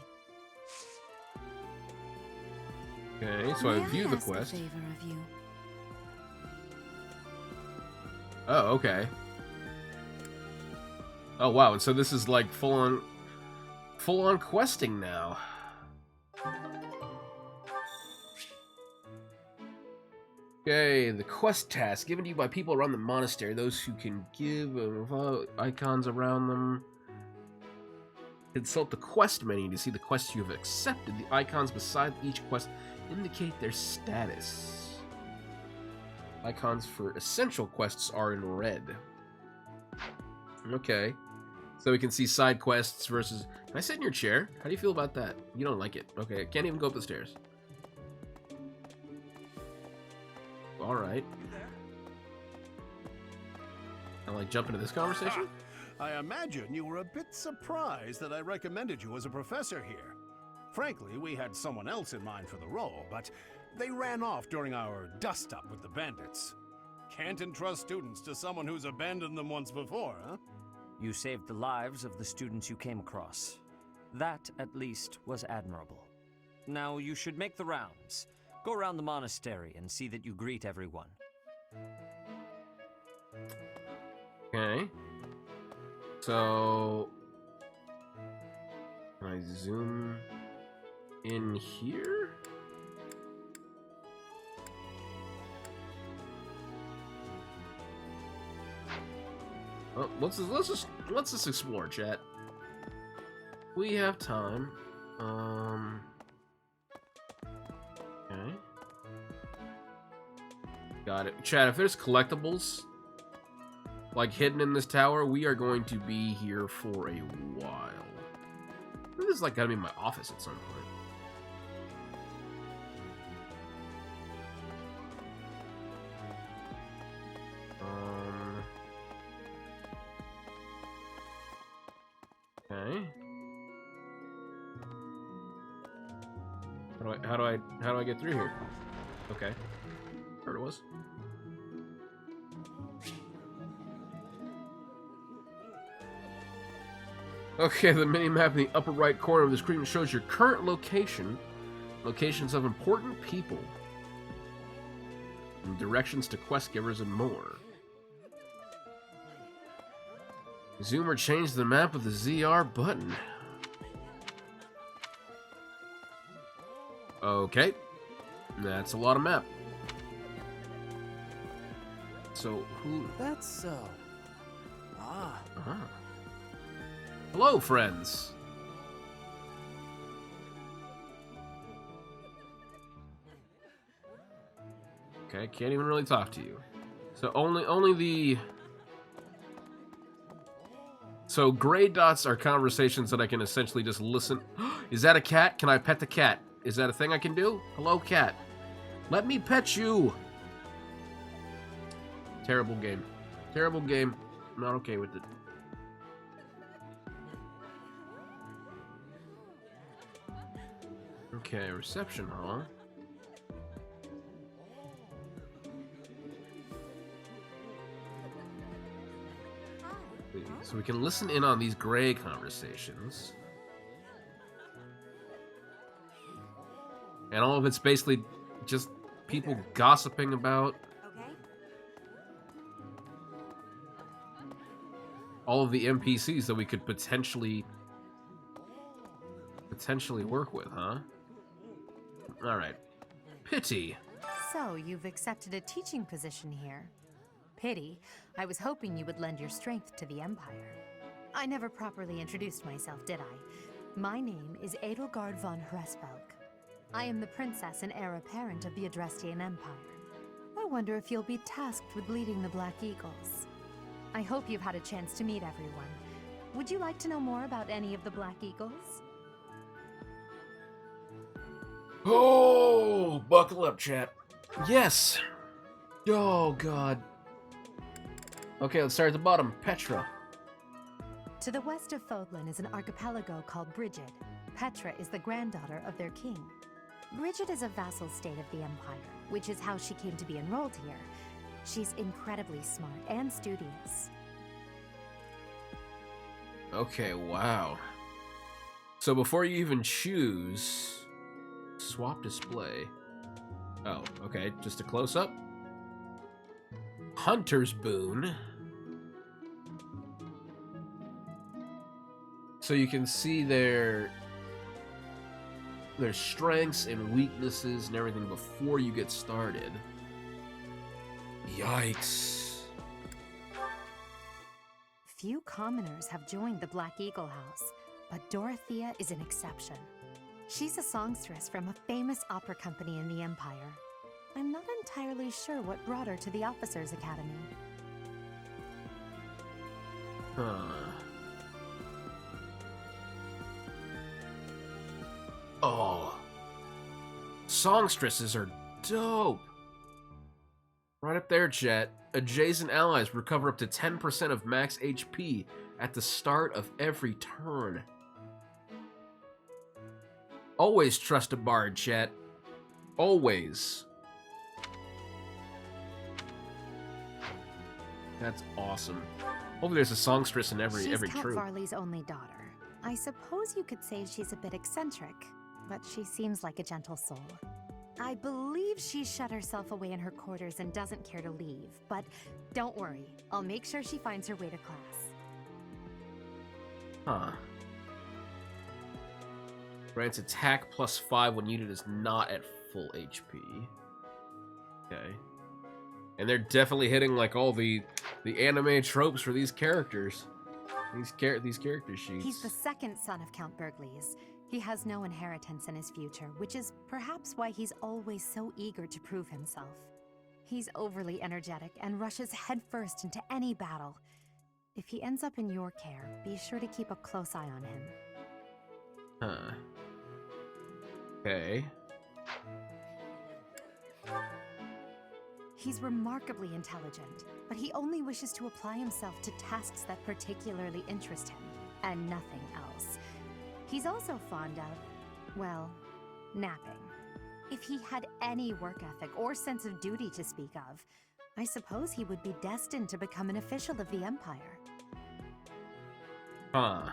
S2: Okay, so I view the
S14: ask a
S2: quest.
S14: favor of you?
S2: Oh, okay. Oh wow, and so this is like full on questing now. Okay, the quest task given to you by people around the monastery, those who can give icons around them. Consult the quest menu to see the quests you have accepted. The icons beside each quest indicate their status. Icons for essential quests are in red. Okay. So we can see side quests versus... Can I sit in your chair? How do you feel about that? You don't like it. Okay, I can't even go up the stairs. Alright. I like jump into this conversation?
S10: I imagine you were a bit surprised that I recommended you as a professor here. Frankly, we had someone else in mind for the role, but they ran off during our dust-up with the bandits. Can't entrust students to someone who's abandoned them once before, huh?
S13: You saved the lives of the students you came across. That, at least, was admirable. Now, you should make the rounds. Go around the monastery and see that you greet everyone.
S2: Okay. So... Can I zoom in here? Oh, let's just explore, chat. We have time. Okay. Got it. Chat, if there's collectibles like hidden in this tower, we are going to be here for a while. I think this is like gotta be my office at some point. Okay. How do I get through here? Okay. There it was. Okay, the mini-map in the upper right corner of the screen shows your current location, locations of important people, and directions to quest givers and more. Zoom or change the map with the ZR button. Okay. That's a lot of map. So, who...
S7: That's so... Ah.
S2: Uh-huh. Hello, friends. Okay, can't even really talk to you. So only the... So gray dots are conversations that I can essentially just listen. Is that a cat? Can I pet the cat? Is that a thing I can do? Hello, cat. Let me pet you. Terrible game. Terrible game. I'm not okay with it. Okay, reception hall. So we can listen in on these gray conversations. And all of it's basically just people gossiping about all of the NPCs that we could potentially work with, huh? Alright. Pity.
S8: So, you've accepted a teaching position here. Pity. I was hoping you would lend your strength to the Empire. I never properly introduced myself, did I? My name is Edelgard von Hresvelg. I am the princess and heir apparent of the Adrestian Empire. I wonder if you'll be tasked with leading the Black Eagles. I hope you've had a chance to meet everyone. Would you like to know more about any of the Black Eagles?
S2: Oh, buckle up, chat. Yes. Oh, God. Okay, let's start at the bottom. Petra.
S8: To the west of Fodlan is an archipelago called Brigid. Petra is the granddaughter of their king. Brigid is a vassal state of the Empire, which is how she came to be enrolled here. She's incredibly smart and studious.
S2: Okay, wow. So before you even choose... Swap display. Oh, okay, just a close-up. Hunter's Boon. So you can see their strengths and weaknesses and everything before you get started. Yikes.
S8: Few commoners have joined the Black Eagle House, but Dorothea is an exception. She's a songstress from a famous opera company in the Empire. I'm not entirely sure what brought her to the Officers' Academy.
S2: Huh. Oh. Songstresses are dope. Right up there, chat. Adjacent allies recover up to 10% of max HP at the start of every turn. Always trust a bard, chat. Always. That's awesome. Hopefully there's a songstress in every
S8: She's Cat
S2: troop.
S8: Varley's only daughter. I suppose you could say she's a bit eccentric, but she seems like a gentle soul. I believe she shut herself away in her quarters and doesn't care to leave, but don't worry. I'll make sure she finds her way to class.
S2: Huh. Grants attack +5 when unit is not at full HP. Okay. And they're definitely hitting like all the anime tropes for these characters. These character sheets.
S8: He's the second son of Count Burgleys. He has no inheritance in his future, which is perhaps why he's always so eager to prove himself. He's overly energetic and rushes headfirst into any battle. If he ends up in your care, be sure to keep a close eye on him.
S2: Huh. Okay.
S8: He's remarkably intelligent, but he only wishes to apply himself to tasks that particularly interest him, and nothing else. He's also fond of, well, napping. If he had any work ethic or sense of duty to speak of, I suppose he would be destined to become an official of the Empire.
S2: Huh.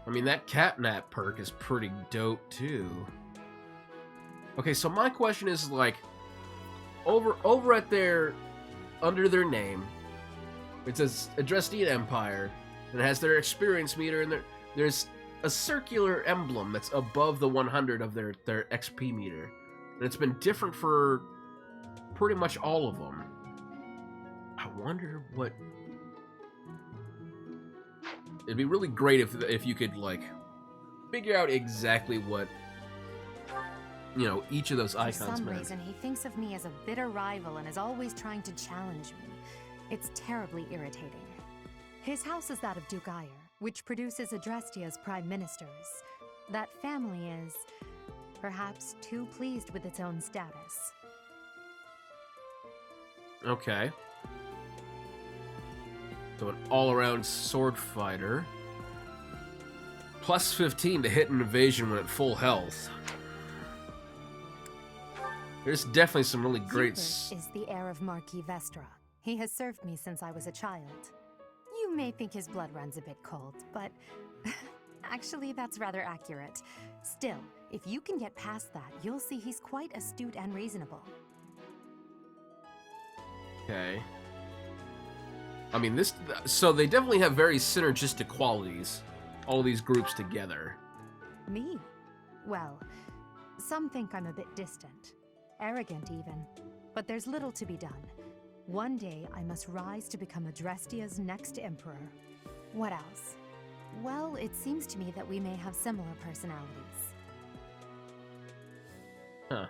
S2: I mean, that catnap perk is pretty dope, too. Okay, so my question is, like, over at their, under their name, it says Adrestian Empire, and it has their experience meter, and there's a circular emblem that's above the 100 of their XP meter. And it's been different for pretty much all of them. I wonder what... It'd be really great if you could, like, figure out exactly what, you know, each of those icons meant.
S8: For some reason, he thinks of me as a bitter rival and is always trying to challenge me. It's terribly irritating. His house is that of Duke Ire, which produces Adrestia's prime ministers. That family is, perhaps, too pleased with its own status.
S2: Okay. So an all-around sword fighter. +15 to hit an evasion when at full health. There's definitely some really great...
S8: Hubert is the heir of Marquis Vestra. He has served me since I was a child. You may think his blood runs a bit cold, but actually that's rather accurate. Still, if you can get past that, you'll see he's quite astute and reasonable.
S2: Okay. I mean, so they definitely have very synergistic qualities, all these groups together.
S8: Me? Well, some think I'm a bit distant. Arrogant, even. But there's little to be done. One day, I must rise to become Adrestia's next emperor. What else? Well, it seems to me that we may have similar personalities.
S2: Huh.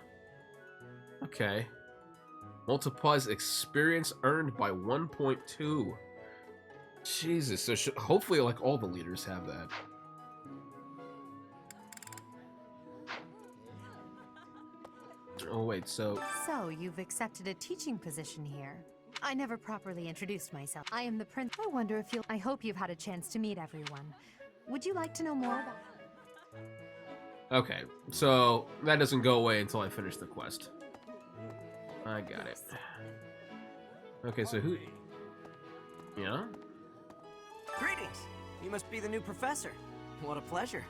S2: Okay. Multiplies experience earned by 1.2. Jesus, so hopefully, like, all the leaders have that. Oh, wait, so...
S8: So, you've accepted a teaching position here. I never properly introduced myself. I am the prince. I wonder if you'll... I hope you've had a chance to meet everyone. Would you like to know more about...
S2: Okay, so that doesn't go away until I finish the quest. I got it. Okay, so who... Yeah?
S15: Greetings! You must be the new professor. What a pleasure.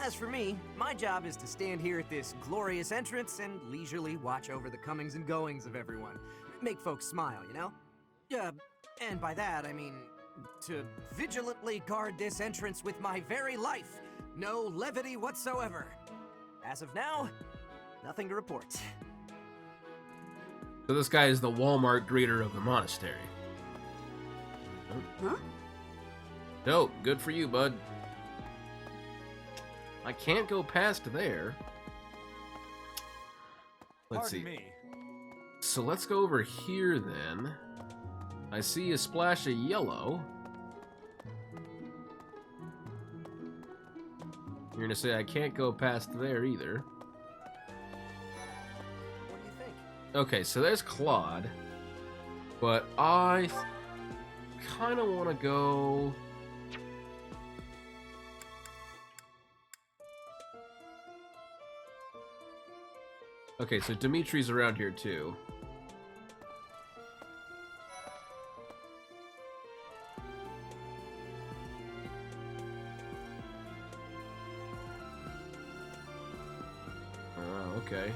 S15: As for me, my job is to stand here at this glorious entrance and leisurely watch over the comings and goings of everyone. Make folks smile, you know? And by that, I mean to vigilantly guard this entrance with my very life. No levity whatsoever. As of now, nothing to report.
S2: So this guy is the Walmart greeter of the monastery.
S15: Huh?
S2: Dope, good for you, bud. I can't go past there. Let's see.
S6: Me.
S2: So let's go over here then. I see a splash of yellow. You're gonna say I can't go past there either.
S15: What do you think?
S2: Okay, so there's Claude. But I kind of want to go... Okay, so Dimitri's around here too. Okay.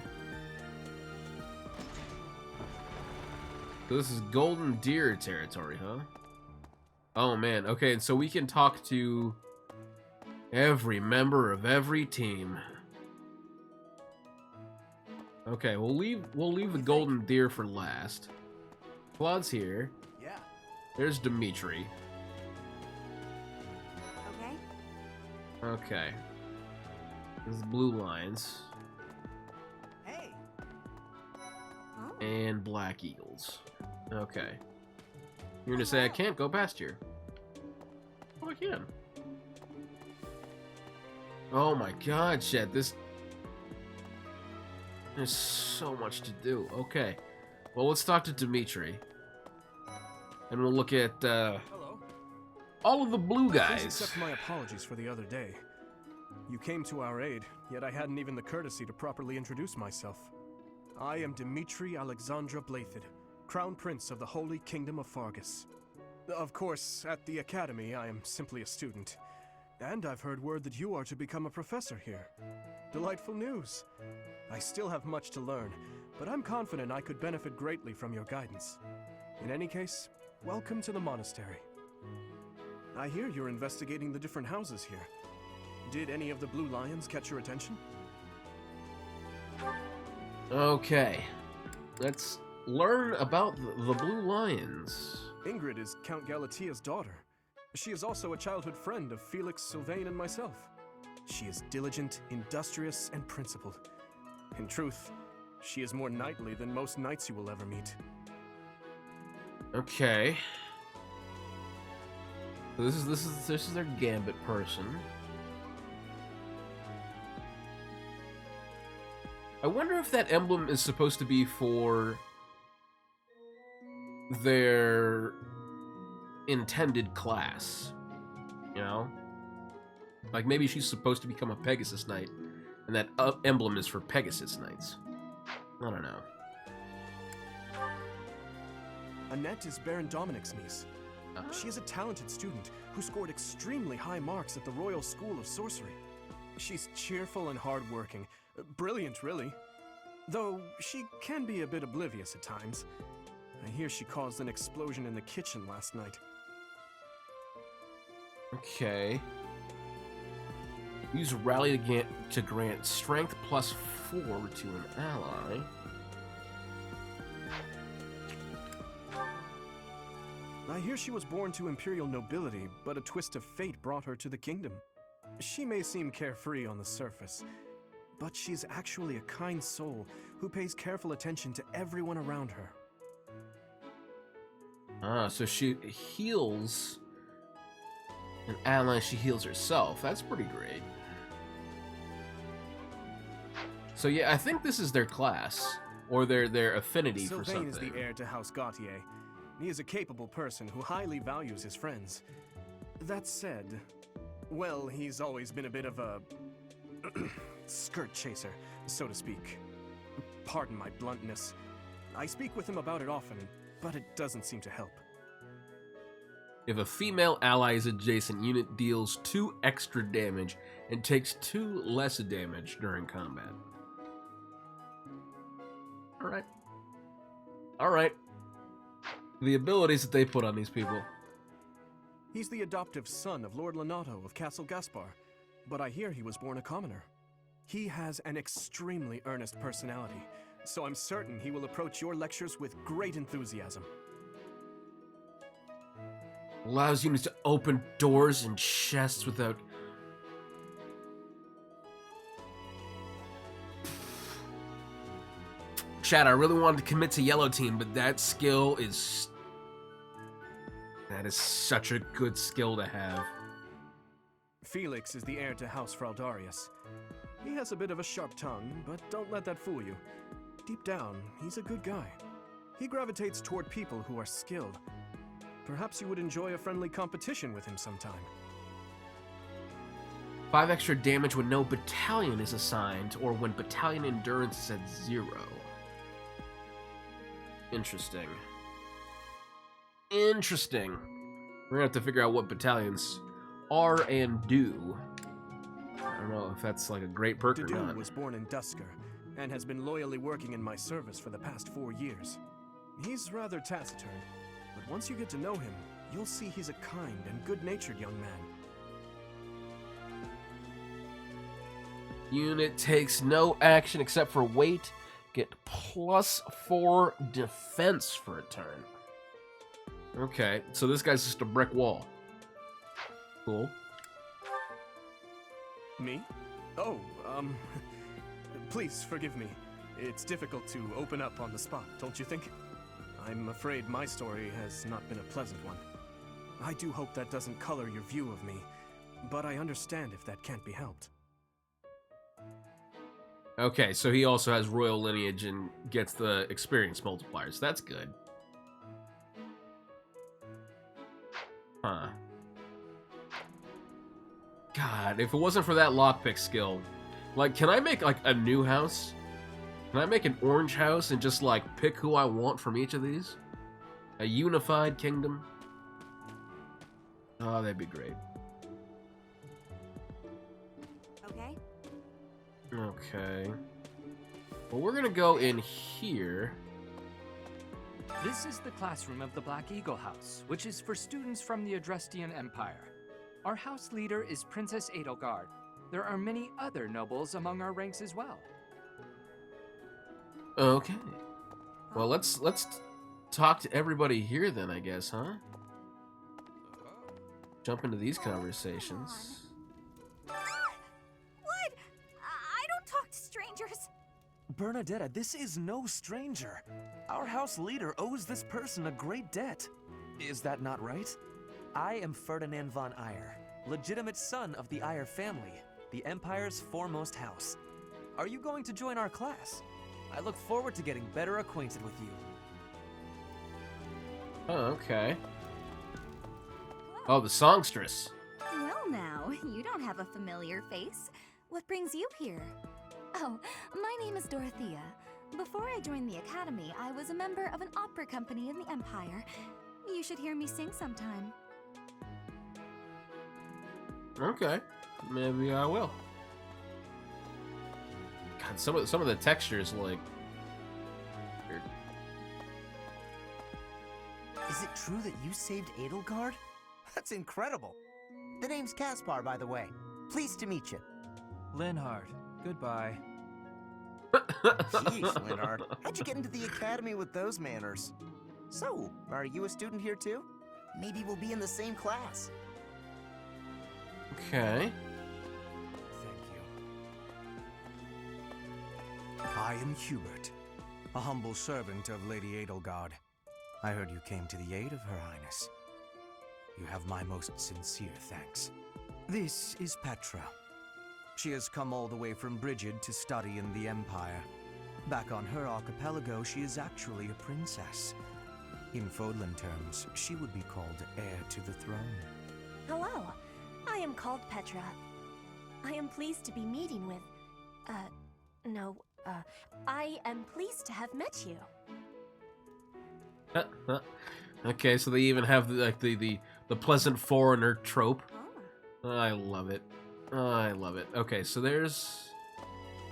S2: So this is Golden Deer territory, huh? Oh man, okay, and so we can talk to every member of every team. Okay, we'll leave the Golden Deer for last. Claude's here.
S15: Yeah.
S2: There's Dimitri.
S14: Okay.
S2: Okay. There's the Blue Lions.
S15: Hey.
S2: And Black Eagles. Okay. You're gonna say I can't go past here. Oh, I can. Oh my god, Chet, this... There's so much to do. Okay. Well, let's talk to Dimitri. And we'll look at,
S7: Hello.
S2: all of the blue
S7: Please
S2: guys.
S7: accept my apologies for the other day. You came to our aid, yet I hadn't even the courtesy to properly introduce myself. I am Dimitri Alexandra Blathid, Crown Prince of the Holy Kingdom of Fargus. Of course, at the Academy, I am simply a student. And I've heard word that you are to become a professor here. Delightful news. I still have much to learn, but I'm confident I could benefit greatly from your guidance. In any case, welcome to the monastery. I hear you're investigating the different houses here. Did any of the Blue Lions catch your attention?
S2: Okay. Let's learn about the Blue Lions.
S7: Ingrid is Count Galatia's daughter. She is also a childhood friend of Felix, Sylvain, and myself. She is diligent, industrious, and principled. In truth, she is more knightly than most knights you will ever meet.
S2: Okay. So this is their gambit person. I wonder if that emblem is supposed to be for their intended class. You know? Like maybe she's supposed to become a Pegasus Knight, and that emblem is for Pegasus Knights. I don't know.
S7: Annette is Baron Dominic's niece. She is a talented student who scored extremely high marks at the Royal School of Sorcery. She's cheerful and hardworking. Brilliant, really. Though she can be a bit oblivious at times. I hear she caused an explosion in the kitchen last night.
S2: Okay. Use Rally to grant Strength +4 to an ally.
S7: I hear she was born to imperial nobility, but a twist of fate brought her to the kingdom. She may seem carefree on the surface, but she's actually a kind soul who pays careful attention to everyone around her.
S2: Ah, so she heals an ally, she heals herself. That's pretty great. So yeah, I think this is their class, or their affinity for
S7: Sylvain
S2: something.
S7: is the heir to House Gautier. He is a capable person who highly values his friends. That said, well, he's always been a bit of a skirt chaser, so to speak. Pardon my bluntness. I speak with him about it often, but it doesn't seem to help.
S2: If a female ally's adjacent unit deals 2 extra damage and takes 2 less damage during combat. Alright. Alright. The abilities that they put on these people.
S7: He's the adoptive son of Lord Lenato of Castle Gaspar, but I hear he was born a commoner. He has an extremely earnest personality, so I'm certain he will approach your lectures with great enthusiasm.
S2: Allows units to open doors and chests without... Chad, I really wanted to commit to yellow team, but that skill is... That is such a good skill to have.
S7: Felix is the heir to House Fraldarius. He has a bit of a sharp tongue, but don't let that fool you. Deep down, he's a good guy. He gravitates toward people who are skilled. Perhaps you would enjoy a friendly competition with him sometime.
S2: 5 extra damage when no battalion is assigned, or when battalion endurance is at 0. Interesting. Interesting. We're gonna have to figure out what battalions are and do. I don't know if that's like a great perk or
S7: Dedue
S2: not.
S7: was born in Dusker, and has been loyally working in my service for the past 4 years. He's rather taciturn, but once you get to know him, you'll see he's a kind and good-natured young man.
S2: Unit takes no action except for wait. Get +4 defense for a turn. Okay, so this guy's just a brick wall. Cool.
S7: Me? Oh, please forgive me. It's difficult to open up on the spot, don't you think? I'm afraid my story has not been a pleasant one. I do hope that doesn't color your view of me, but I understand if that can't be helped.
S2: Okay, so he also has royal lineage and gets the experience multipliers. That's good. Huh. God, if it wasn't for that lockpick skill, like, can I make, like, a new house? Can I make an orange house and just, like, pick who I want from each of these? A unified kingdom? Oh, that'd be great.
S14: Okay.
S2: Okay. Well, we're gonna go in here.
S16: This is the classroom of the Black Eagle House, which is for students from the Adrestian Empire. Our house leader is Princess Edelgard. There are many other nobles among our ranks as well.
S2: Okay. Well, let's talk to everybody here then, I guess, huh? Jump into these conversations.
S14: What? I don't talk to strangers.
S17: Bernadetta, this is no stranger. Our house leader owes this person a great debt. Is that not right? I am Ferdinand von Eyre, legitimate son of the Eyre family, the Empire's foremost house. Are you going to join our class? I look forward to getting better acquainted with you.
S2: Oh, okay. Oh, the songstress.
S4: Well now, you don't have a familiar face. What brings you here? Oh, my name is Dorothea. Before I joined the Academy, I was a member of an opera company in the Empire. You should hear me sing sometime.
S2: Okay, maybe I will. God, some of the textures, like, weird.
S18: Is it true that you saved Edelgard? That's incredible. The name's Caspar, by the way. Pleased to meet you.
S16: Linhard, goodbye.
S18: Jeez, Linhard. How'd you get into the academy with those manners? So, are you a student here too? Maybe we'll be in the same class.
S2: Okay.
S19: I am Hubert, a humble servant of Lady Edelgard. I heard you came to the aid of Her Highness. You have my most sincere thanks. This is Petra. She has come all the way from Brigid to study in the Empire. Back on her archipelago, she is actually a princess. In Fodlan terms, she would be called heir to the throne.
S20: Hello, I am called Petra. I am pleased to be meeting with, I am pleased to have met you.
S2: Okay, so they even have the pleasant foreigner trope. I love it. I love it. Okay, so there's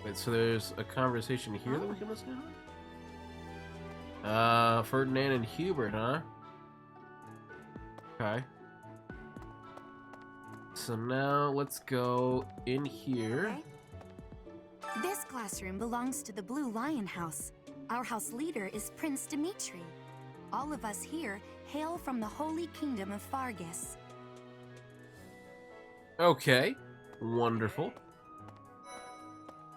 S2: a conversation here that we can listen to. Ferdinand and Hubert, huh? Okay. So now let's go in here.
S8: This classroom belongs to the Blue Lion House. Our house leader is Prince Dimitri. All of us here hail from the Holy Kingdom of Fargus.
S2: Okay. Wonderful.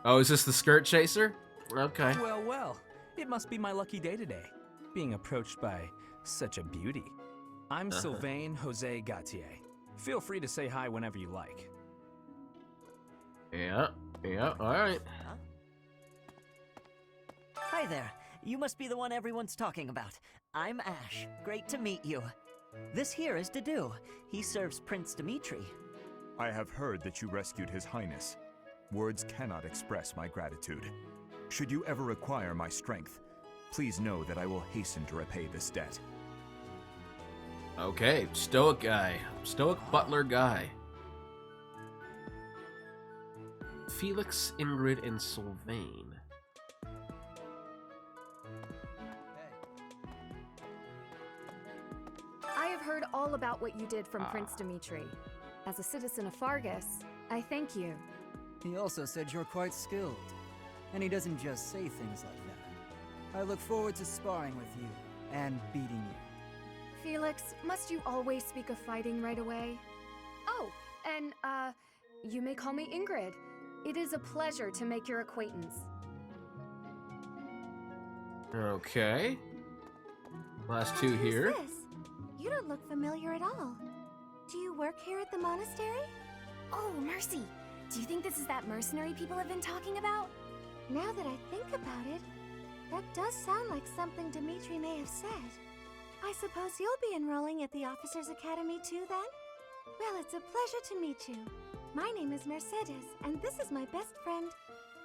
S2: Oh, is this the skirt chaser? Okay.
S21: Well, well. It must be my lucky day today, being approached by such a beauty. I'm Sylvain Jose Gautier. Feel free to say hi whenever you like.
S2: Yeah, alright.
S18: Hi there. You must be the one everyone's talking about. I'm Ash. Great to meet you. This here is Dedu. He serves Prince Dimitri.
S22: I have heard that you rescued His Highness. Words cannot express my gratitude. Should you ever require my strength, please know that I will hasten to repay this debt.
S2: Okay, stoic guy. Stoic butler guy. Felix, Ingrid, and Sylvain.
S23: I have heard all about what you did from Prince Dimitri. As a citizen of Fargus, I thank you.
S24: He also said you're quite skilled. And he doesn't just say things like that. I look forward to sparring with you and beating you.
S23: Felix, must you always speak of fighting right away? Oh, and, you may call me Ingrid. It is a pleasure to make your acquaintance.
S2: Okay. Last two here.
S4: Who's this? You don't look familiar at all. Do you work here at the monastery?
S23: Oh, Mercy! Do you think this is that mercenary people have been talking about?
S4: Now that I think about it, that does sound like something Dimitri may have said. I suppose you'll be enrolling at the Officers' Academy too, then? Well, it's a pleasure to meet you. My name is Mercedes, and this is my best friend.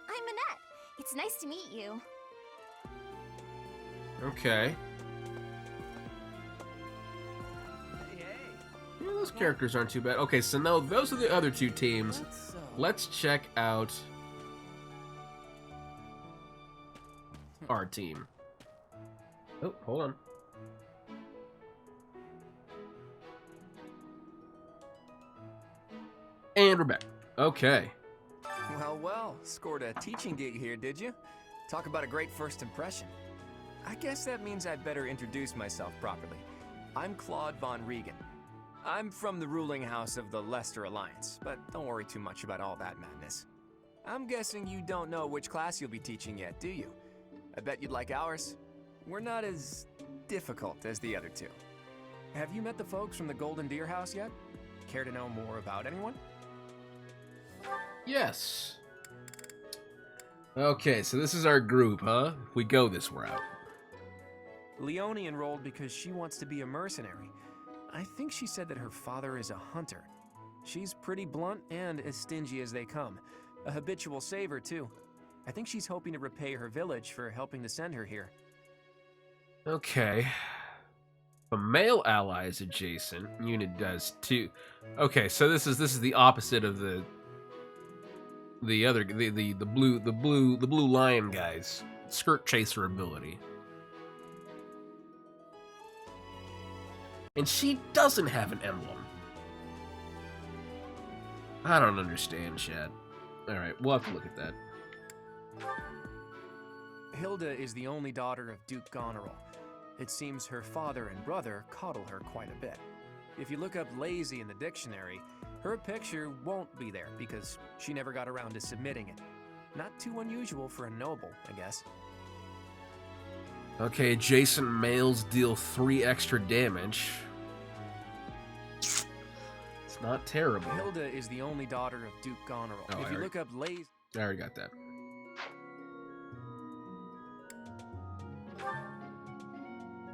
S23: I'm Minette. It's nice to meet you.
S2: Okay. Yeah, those characters aren't too bad. Okay, so now those are the other two teams. Let's check out our team. Oh, hold on. And we're back. Okay.
S9: Well, well, scored a teaching gig here, did you? Talk about a great first impression. I guess that means I'd better introduce myself properly. I'm Claude von Regan. I'm from the ruling house of the Leicester Alliance, but don't worry too much about all that madness. I'm guessing you don't know which class you'll be teaching yet, do you? I bet you'd like ours. We're not as difficult as the other two. Have you met the folks from the Golden Deer House yet? Care to know more about anyone?
S2: Yes. Okay, so this is our group, huh? We go this route.
S9: Leone enrolled because she wants to be a mercenary. I think she said that her father is a hunter. She's pretty blunt and as stingy as they come. A habitual saver, too. I think she's hoping to repay her village for helping to send her here.
S2: Okay. A male ally is adjacent. Unit does too. Okay, so this is the opposite of the blue lion guy's skirt chaser ability. And she doesn't have an emblem. I don't understand, Chad. Alright, we'll have to look at that.
S9: Hilda is the only daughter of Duke Goneril. It seems her father and brother coddle her quite a bit. If you look up lazy in the dictionary, her picture won't be there because she never got around to submitting it. Not too unusual for a noble, I guess.
S2: Okay, adjacent males deal 3 extra damage. It's not terrible.
S9: Hilda is the only daughter of Duke Goneril.
S2: Oh,
S9: If you look up Lays...
S2: I already got that.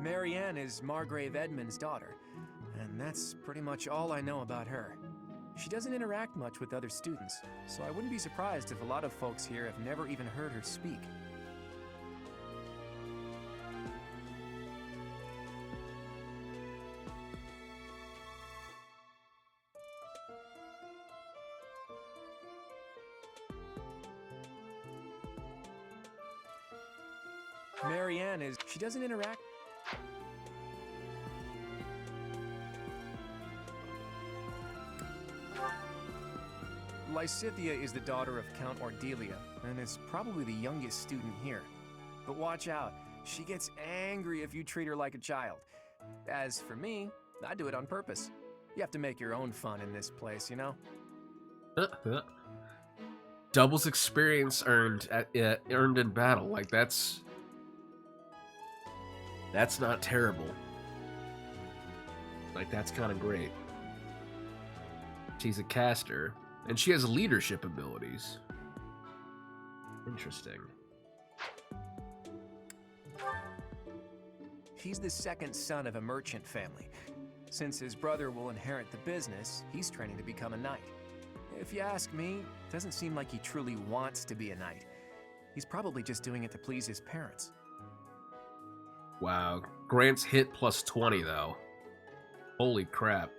S9: Marianne is Margrave Edmund's daughter, and that's pretty much all I know about her. She doesn't interact much with other students, so I wouldn't be surprised if a lot of folks here have never even heard her speak. Marianne is... She doesn't interact... Lysithea is the daughter of Count Ordelia, and is probably the youngest student here. But watch out, she gets angry if you treat her like a child. As for me, I do it on purpose. You have to make your own fun in this place, you know?
S2: Doubles experience earned in battle. Like, that's not terrible. Like, that's kind of great. She's a caster, and she has leadership abilities. Interesting.
S9: He's the second son of a merchant family. Since his brother will inherit the business, he's training to become a knight. If you ask me, it doesn't seem like he truly wants to be a knight. He's probably just doing it to please his parents.
S2: Wow. Grant's hit plus 20, though. Holy crap.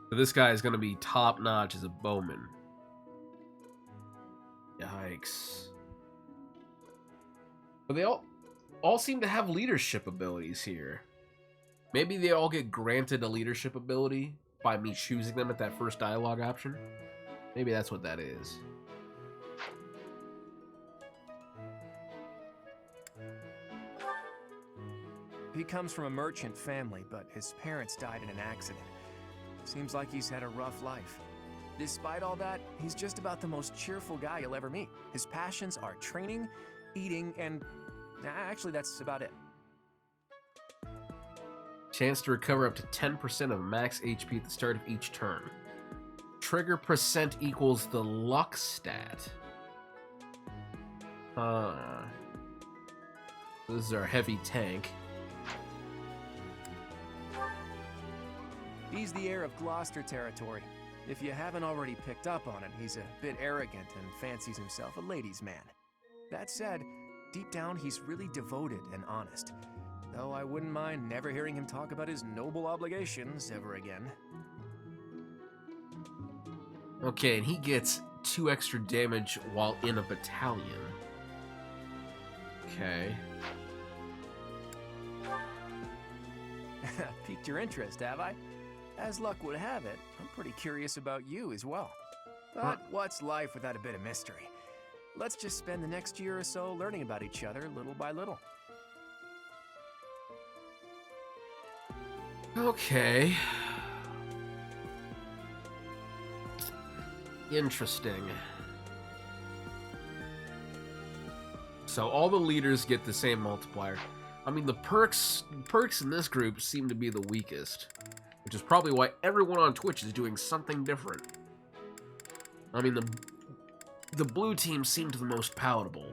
S2: So this guy is going to be top-notch as a bowman. Yikes. But they all seem to have leadership abilities here. Maybe they all get granted a leadership ability by me choosing them at that first dialogue option. Maybe that's what that is.
S9: He comes from a merchant family, but his parents died in an accident. Seems like he's had a rough life. Despite all that, he's just about the most cheerful guy you'll ever meet. His passions are training, eating, and... actually, that's about it.
S2: Chance to recover up to 10% of max HP at the start of each turn. Trigger percent equals the luck stat. This is our heavy tank.
S9: He's the heir of Gloucester territory. If you haven't already picked up on it, he's a bit arrogant and fancies himself a ladies' man. That said, deep down he's really devoted and honest. Though I wouldn't mind never hearing him talk about his noble obligations ever again.
S2: Okay, and he gets 2 extra damage while in a battalion. Okay.
S9: Piqued your interest, have I? As luck would have it, I'm pretty curious about you as well. But what's life without a bit of mystery? Let's just spend the next year or so learning about each other little by little.
S2: Okay. Interesting. So all the leaders get the same multiplier. I mean, the perks in this group seem to be the weakest, which is probably why everyone on Twitch is doing something different. I mean, the blue team seemed the most palatable.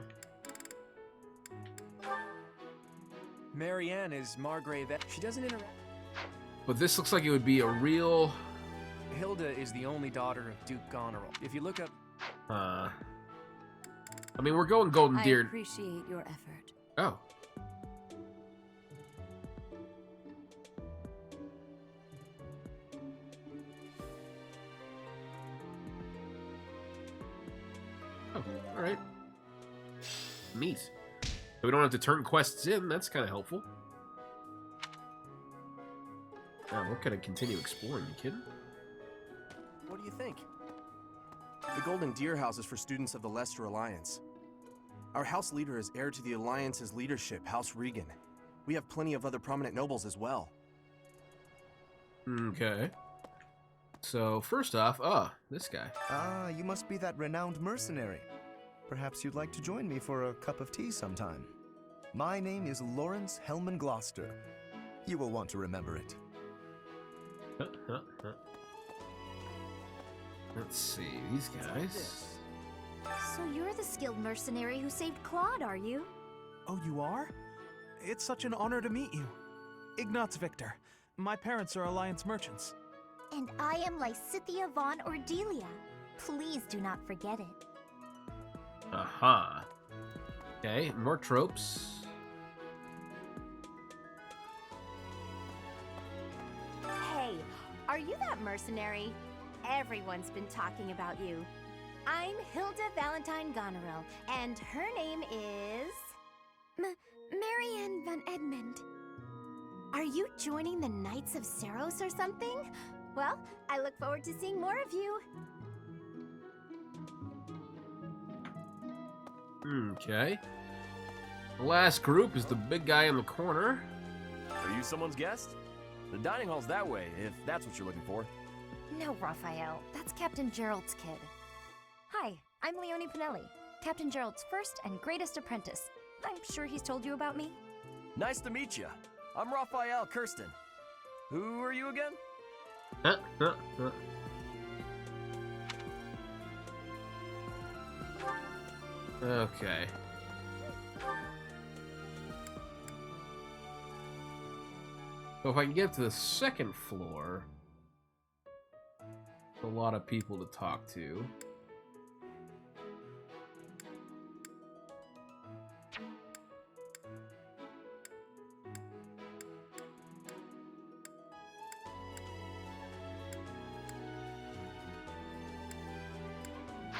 S9: Marianne is Margrave. She doesn't interact.
S2: But this looks like it would be a real...
S9: Hilda is the only daughter of Duke Goneril. If you look up...
S2: I mean, we're going Golden Deer...
S14: I appreciate your effort.
S2: Oh. Oh, alright. Neat. So we don't have to turn quests in, that's kind of helpful. Now, we're gonna continue exploring, you kidding?
S7: What do you think? The Golden Deer House is for students of the Leicester Alliance. Our house leader is heir to the Alliance's leadership, House Regan. We have plenty of other prominent nobles as well.
S2: Okay. So, first off, this guy.
S19: Ah, you must be that renowned mercenary. Perhaps you'd like to join me for a cup of tea sometime. My name is Lawrence Hellman Gloucester. You will want to remember it.
S2: Let's see, these guys.
S4: So you're the skilled mercenary who saved Claude, are you?
S7: Oh, you are? It's such an honor to meet you. Ignatz Victor. My parents are Alliance merchants.
S4: And I am Lysithia von Ordelia. Please do not forget it.
S2: Aha. Okay, more tropes.
S20: Hey, are you that mercenary? Everyone's been talking about you. I'm Hilda Valentine Goneril, and her name is...
S4: Marianne van Edmund.
S20: Are you joining the Knights of Seros or something? Well, I look forward to seeing more of you.
S2: Okay. The last group is the big guy in the corner.
S9: Are you someone's guest? The dining hall's that way, if that's what you're looking for.
S20: No, Raphael. That's Captain Gerald's kid. Hi, I'm Leonie Pinelli, Captain Gerald's first and greatest apprentice. I'm sure he's told you about me.
S9: Nice to meet you. I'm Raphael Kirsten. Who are you again?
S2: Okay. So if I can get to the second floor, a lot of people to talk to.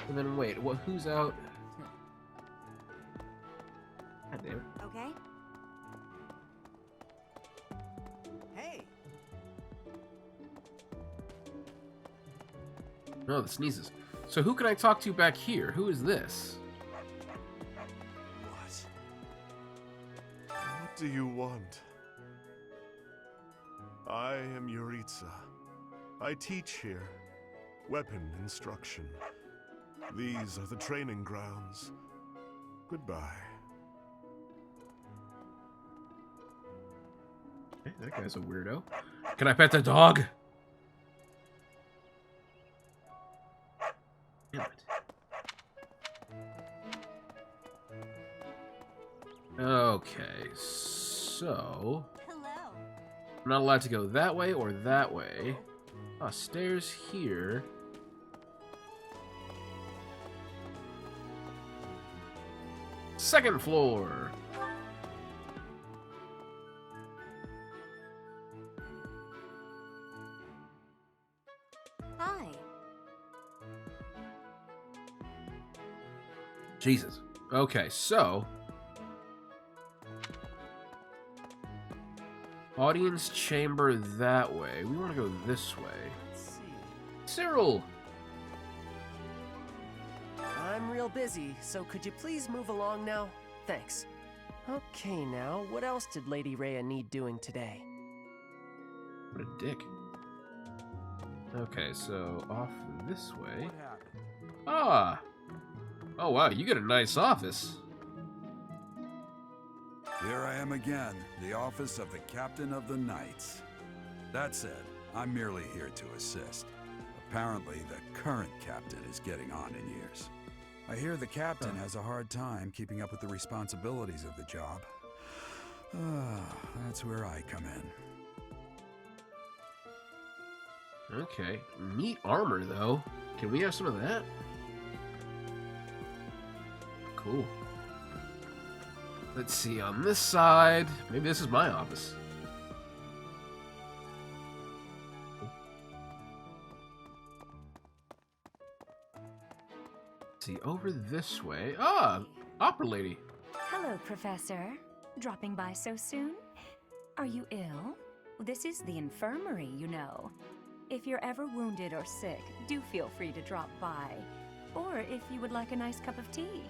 S2: And then wait, what? Who's out? God damn it.
S20: Okay.
S15: Hey.
S2: No, the sneezes. So who can I talk to back here? Who is this?
S10: What do you want? I am Yuritsa. I teach here. Weapon instruction. These are the training grounds. Goodbye.
S2: Hey, that guy's a weirdo. Can I pet the dog? Damn it. Okay, so...
S20: Hello.
S2: I'm not allowed to go that way or that way. Ah, stairs here. Second floor.
S20: Hi.
S2: Jesus. Okay, so... Audience chamber that way. We want to go this way.
S15: Let's see.
S2: Cyril!
S1: I'm real busy, so could you please move along now? Thanks. Okay, now, what else did Lady Rhea need doing today?
S2: What a dick. Okay, so off this way. Ah! Oh wow, you got a nice office.
S3: Here I am again, the office of the Captain of the Knights. That said, I'm merely here to assist. Apparently, the current captain is getting on in years. I hear the captain has a hard time keeping up with the responsibilities of the job. That's where I come in.
S2: Okay, neat armor though. Can we have some of that? Cool. Let's see, on this side, maybe this is my office. Let's see, over this way. Ah, opera lady.
S11: Hello, Professor. Dropping by so soon? Are you ill? This is the infirmary, you know. If you're ever wounded or sick, do feel free to drop by. Or if you would like a nice cup of tea.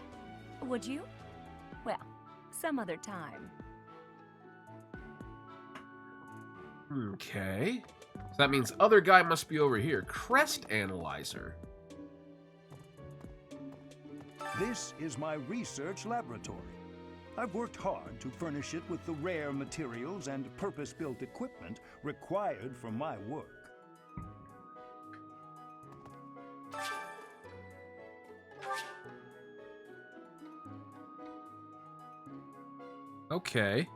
S11: Would you? Well, some other time.
S2: Okay. So that means other guy must be over here. Crest Analyzer.
S5: This is my research laboratory. I've worked hard to furnish it with the rare materials and purpose-built equipment required for my work.
S2: Okay.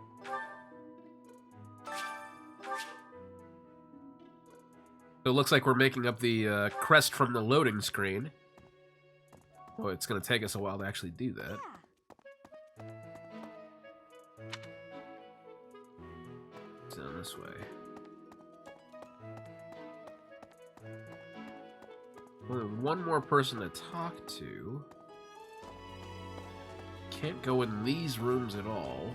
S2: It looks like we're making up the crest from the loading screen. Oh, it's going to take us a while to actually do that. Down this way. Well, one more person to talk to. Can't go in these rooms at all.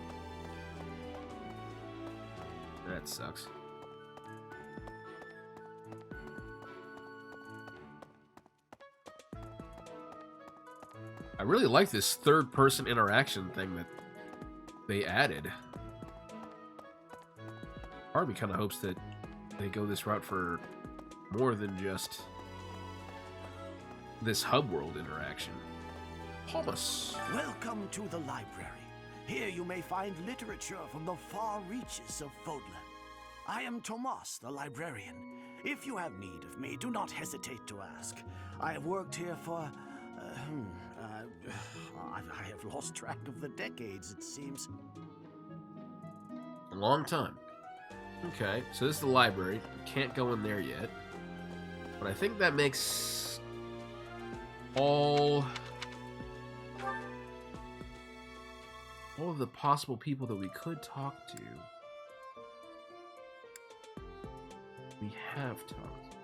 S2: That sucks. I really like this third-person interaction thing that they added. Part of me kind of hopes that they go this route for more than just this hub world interaction. Thomas.
S6: Welcome to the library. Here you may find literature from the far reaches of Fodlan. I am Tomas, the librarian. If you have need of me, do not hesitate to ask. I have worked here for... I have lost track of the decades, it seems.
S2: A long time. Okay, so this is the library. We can't go in there yet. But I think that makes all of the possible people that we could talk to. We have talked.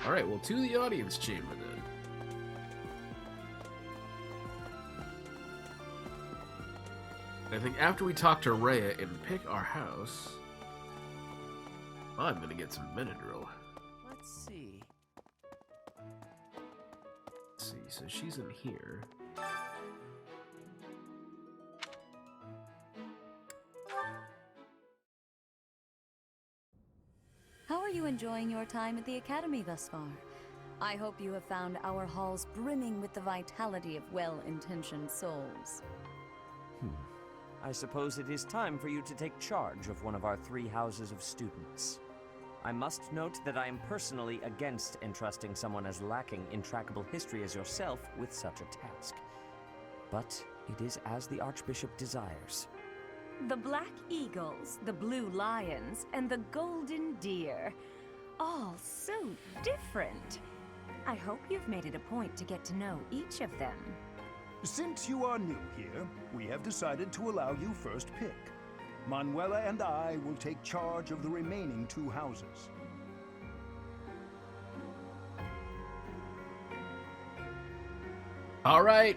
S2: Alright, well, to the audience chamber then. I think after we talk to Rhea and pick our house, I'm gonna get some Benadryl.
S1: Let's see.
S2: Let's see, so she's in here.
S14: How are you enjoying your time at the Academy thus far? I hope you have found our halls brimming with the vitality of well-intentioned souls.
S12: I suppose it is time for you to take charge of one of our 3 houses of students. I must note that I am personally against entrusting someone as lacking in trackable history as yourself with such a task. But it is as the Archbishop desires.
S11: The Black Eagles, the Blue Lions, and the Golden Deer. All so different. I hope you've made it a point to get to know each of them.
S5: Since you are new here, we have decided to allow you first pick. Manuela and I will take charge of the remaining 2 houses.
S2: All right.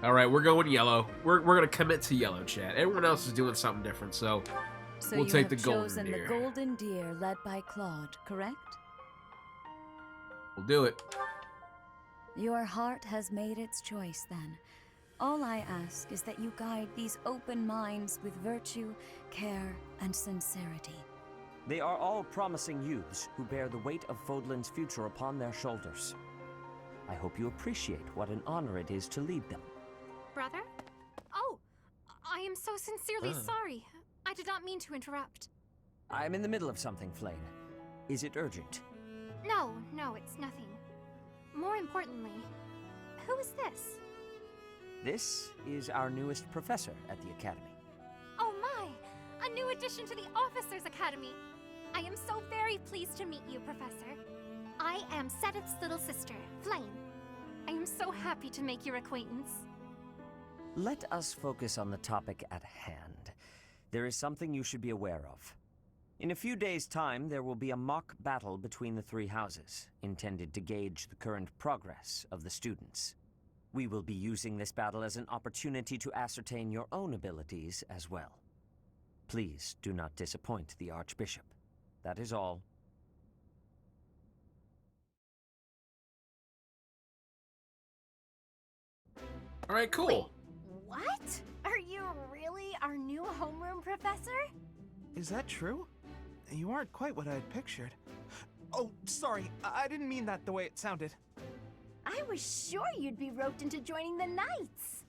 S2: All right, we're going yellow. We're gonna commit to yellow, chat. Everyone else is doing something different, so we'll take the golden deer.
S14: The Golden Deer led by Claude, correct?
S2: We'll do it.
S14: Your heart has made its choice, then. All I ask is that you guide these open minds with virtue, care, and sincerity.
S12: They are all promising youths who bear the weight of Fodlan's future upon their shoulders. I hope you appreciate what an honor it is to lead them.
S13: Brother? Oh, I am so sincerely sorry. I did not mean to interrupt.
S12: I'm in the middle of something, Flane. Is it urgent?
S13: No, it's nothing. More importantly, who is this?
S12: This is our newest professor at the Academy.
S13: Oh my! A new addition to the Officers' Academy! I am so very pleased to meet you, Professor. I am Sedith's little sister, Flame. I am so happy to make your acquaintance.
S12: Let us focus on the topic at hand. There is something you should be aware of. In a few days' time, there will be a mock battle between the 3 houses, intended to gauge the current progress of the students. We will be using this battle as an opportunity to ascertain your own abilities as well. Please do not disappoint the Archbishop. That is all.
S2: All right, cool.
S20: Wait, what? Are you really our new homeroom professor?
S7: Is that true? You aren't quite what I had pictured. Oh, sorry. I didn't mean that the way it sounded.
S20: I was sure you'd be roped into joining the Knights.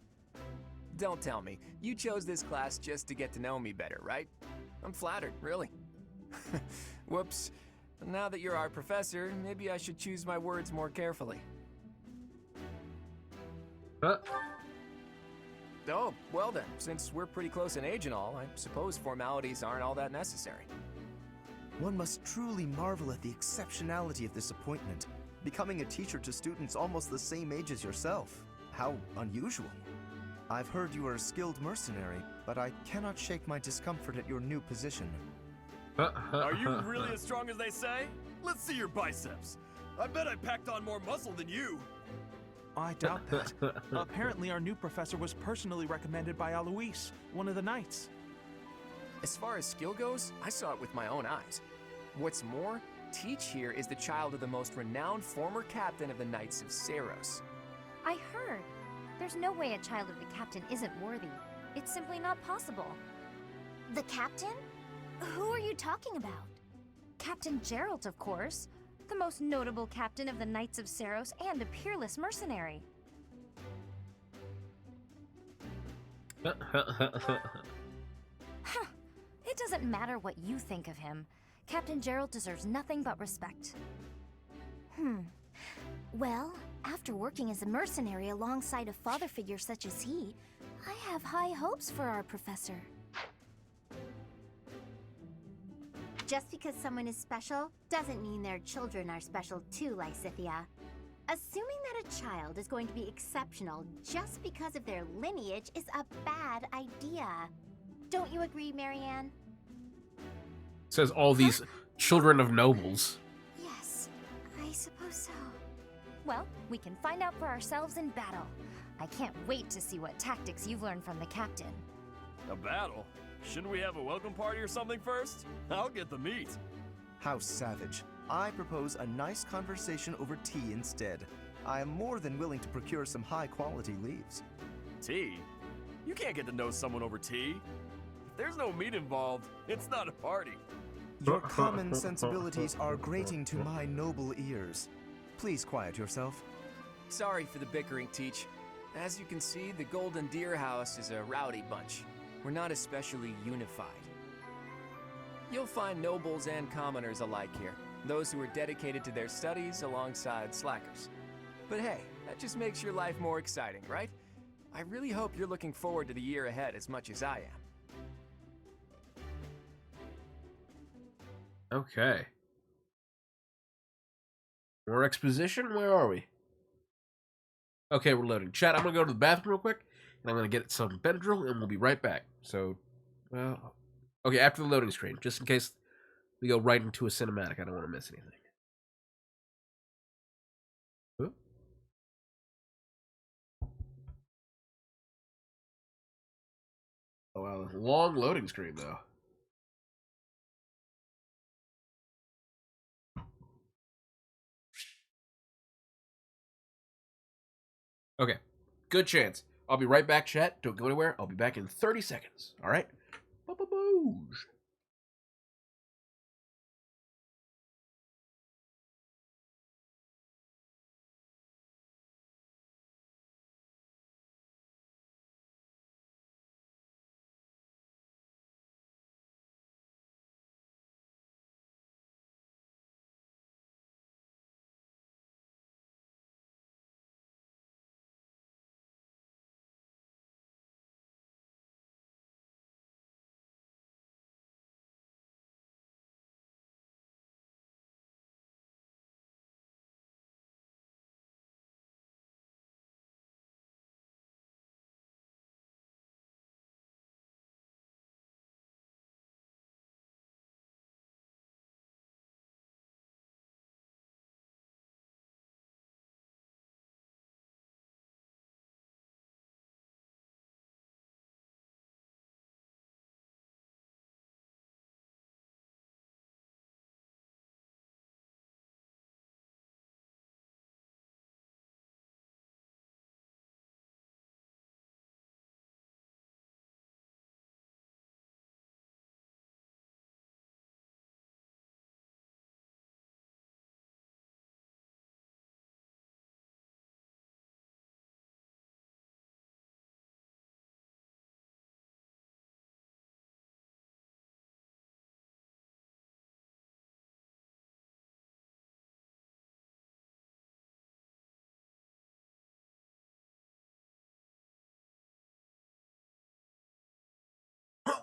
S9: Don't tell me. You chose this class just to get to know me better, right? I'm flattered, really. Whoops. Now that you're our professor, maybe I should choose my words more carefully. Oh, well then, since we're pretty close in age and all, I suppose formalities aren't all that necessary.
S7: One must truly marvel at the exceptionality of this appointment. Becoming a teacher to students almost the same age as yourself. How unusual. I've heard you are a skilled mercenary, but I cannot shake my discomfort at your new position.
S8: Are you really as strong as they say? Let's see your biceps. I bet I packed on more muscle than you.
S16: I doubt that. Apparently our new professor was personally recommended by Alois, one of the knights.
S9: As far as skill goes, I saw it with my own eyes. What's more, Teach here is the child of the most renowned former captain of the Knights of Saros.
S4: I heard. There's no way a child of the captain isn't worthy. It's simply not possible. The captain? Who are you talking about? Captain Geralt, of course. The most notable captain of the Knights of Saros and a peerless mercenary. Huh. It doesn't matter what you think of him. Captain Geralt deserves nothing but respect. Well, after working as a mercenary alongside a father figure such as he, I have high hopes for our professor.
S20: Just because someone is special doesn't mean their children are special too, Lysithia. Assuming that a child is going to be exceptional just because of their lineage is a bad idea. Don't you agree, Marianne?
S2: Says all these children of nobles.
S4: Yes, I suppose so. Well, we can find out for ourselves in battle. I can't wait to see what tactics you've learned from the captain.
S8: A battle? Shouldn't we have a welcome party or something first? I'll get the meat.
S7: How savage. I propose a nice conversation over tea instead. I am more than willing to procure some high-quality leaves.
S8: Tea? You can't get to know someone over tea. If there's no meat involved, it's not a party.
S7: Your common sensibilities are grating to my noble ears. Please quiet yourself.
S9: Sorry for the bickering, Teach. As you can see, the Golden Deer House is a rowdy bunch. We're not especially unified. You'll find nobles and commoners alike here, those who are dedicated to their studies alongside slackers. But hey, that just makes your life more exciting, right? I really hope you're looking forward to the year ahead as much as I am.
S2: Okay. More exposition? Where are we? Okay, we're loading. Chat, I'm going to go to the bathroom real quick, and I'm going to get some Benadryl, and we'll be right back. So, well... Okay, after the loading screen, just in case we go right into a cinematic. I don't want to miss anything. Oop. Oh, wow, long loading screen, though. Okay, good chance. I'll be right back, chat. Don't go anywhere. I'll be back in 30 seconds. All right? Boosh.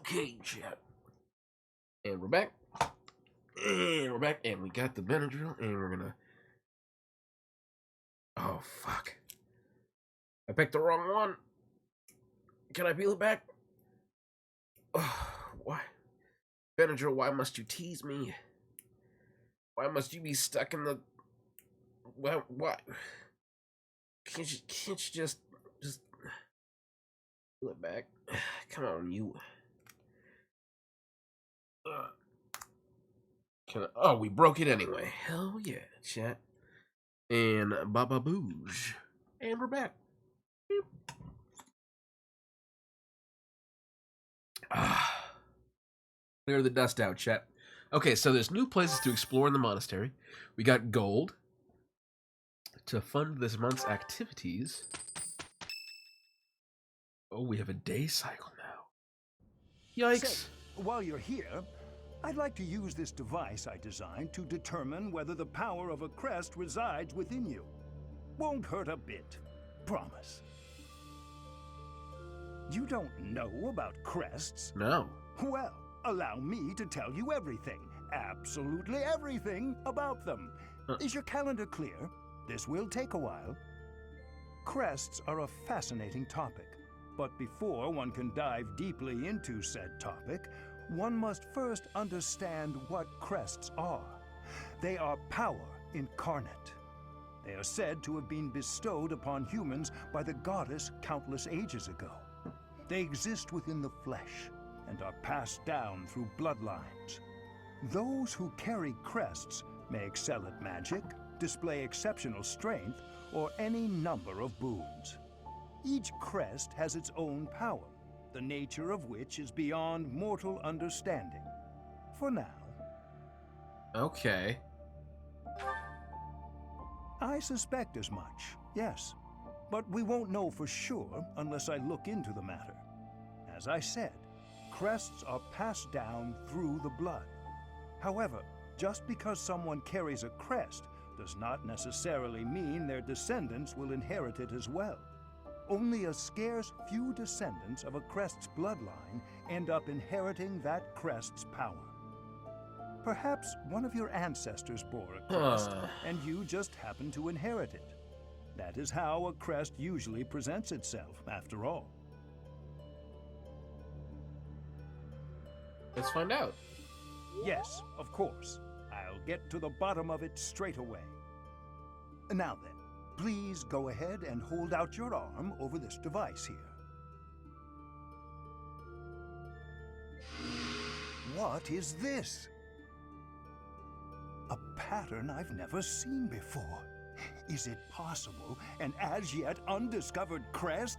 S2: Okay, chat. And we're back. And we're back. And we got the Benadryl. And we're gonna... Oh, fuck. I picked the wrong one. Can I peel it back? Oh, why? Benadryl, why must you tease me? Why must you be stuck in the... Why? Can't you just peel it back? Come on, you. Oh, we broke it anyway. Hell yeah, chat. And Baba Booge. And we're back. Clear the dust out, chat. Okay, so there's new places to explore in the monastery. We got gold to fund this month's activities. Oh, we have a day cycle now. Yikes.
S5: Say, while you're here, I'd like to use this device I designed to determine whether the power of a crest resides within you. Won't hurt a bit. Promise. You don't know about crests?
S2: No.
S5: Well, allow me to tell you everything, absolutely everything about them. Is your calendar clear? This will take a while. Crests are a fascinating topic, but before one can dive deeply into said topic, one must first understand what crests are. They are power incarnate. They are said to have been bestowed upon humans by the goddess countless ages ago. They exist within the flesh and are passed down through bloodlines. Those who carry crests may excel at magic, display exceptional strength, or any number of boons. Each crest has its own power, the nature of which is beyond mortal understanding. For now.
S2: Okay.
S5: I suspect as much, yes. But we won't know for sure unless I look into the matter. As I said, crests are passed down through the blood. However, just because someone carries a crest does not necessarily mean their descendants will inherit it as well. Only a scarce few descendants of a crest's bloodline end up inheriting that crest's power. Perhaps one of your ancestors bore a crest, and you just happen to inherit it. That is how a crest usually presents itself, after all.
S2: Let's find out.
S5: Yes, of course. I'll get to the bottom of it straight away. Now then, please go ahead and hold out your arm over this device here. What is this? A pattern I've never seen before. Is it possible an as yet undiscovered crest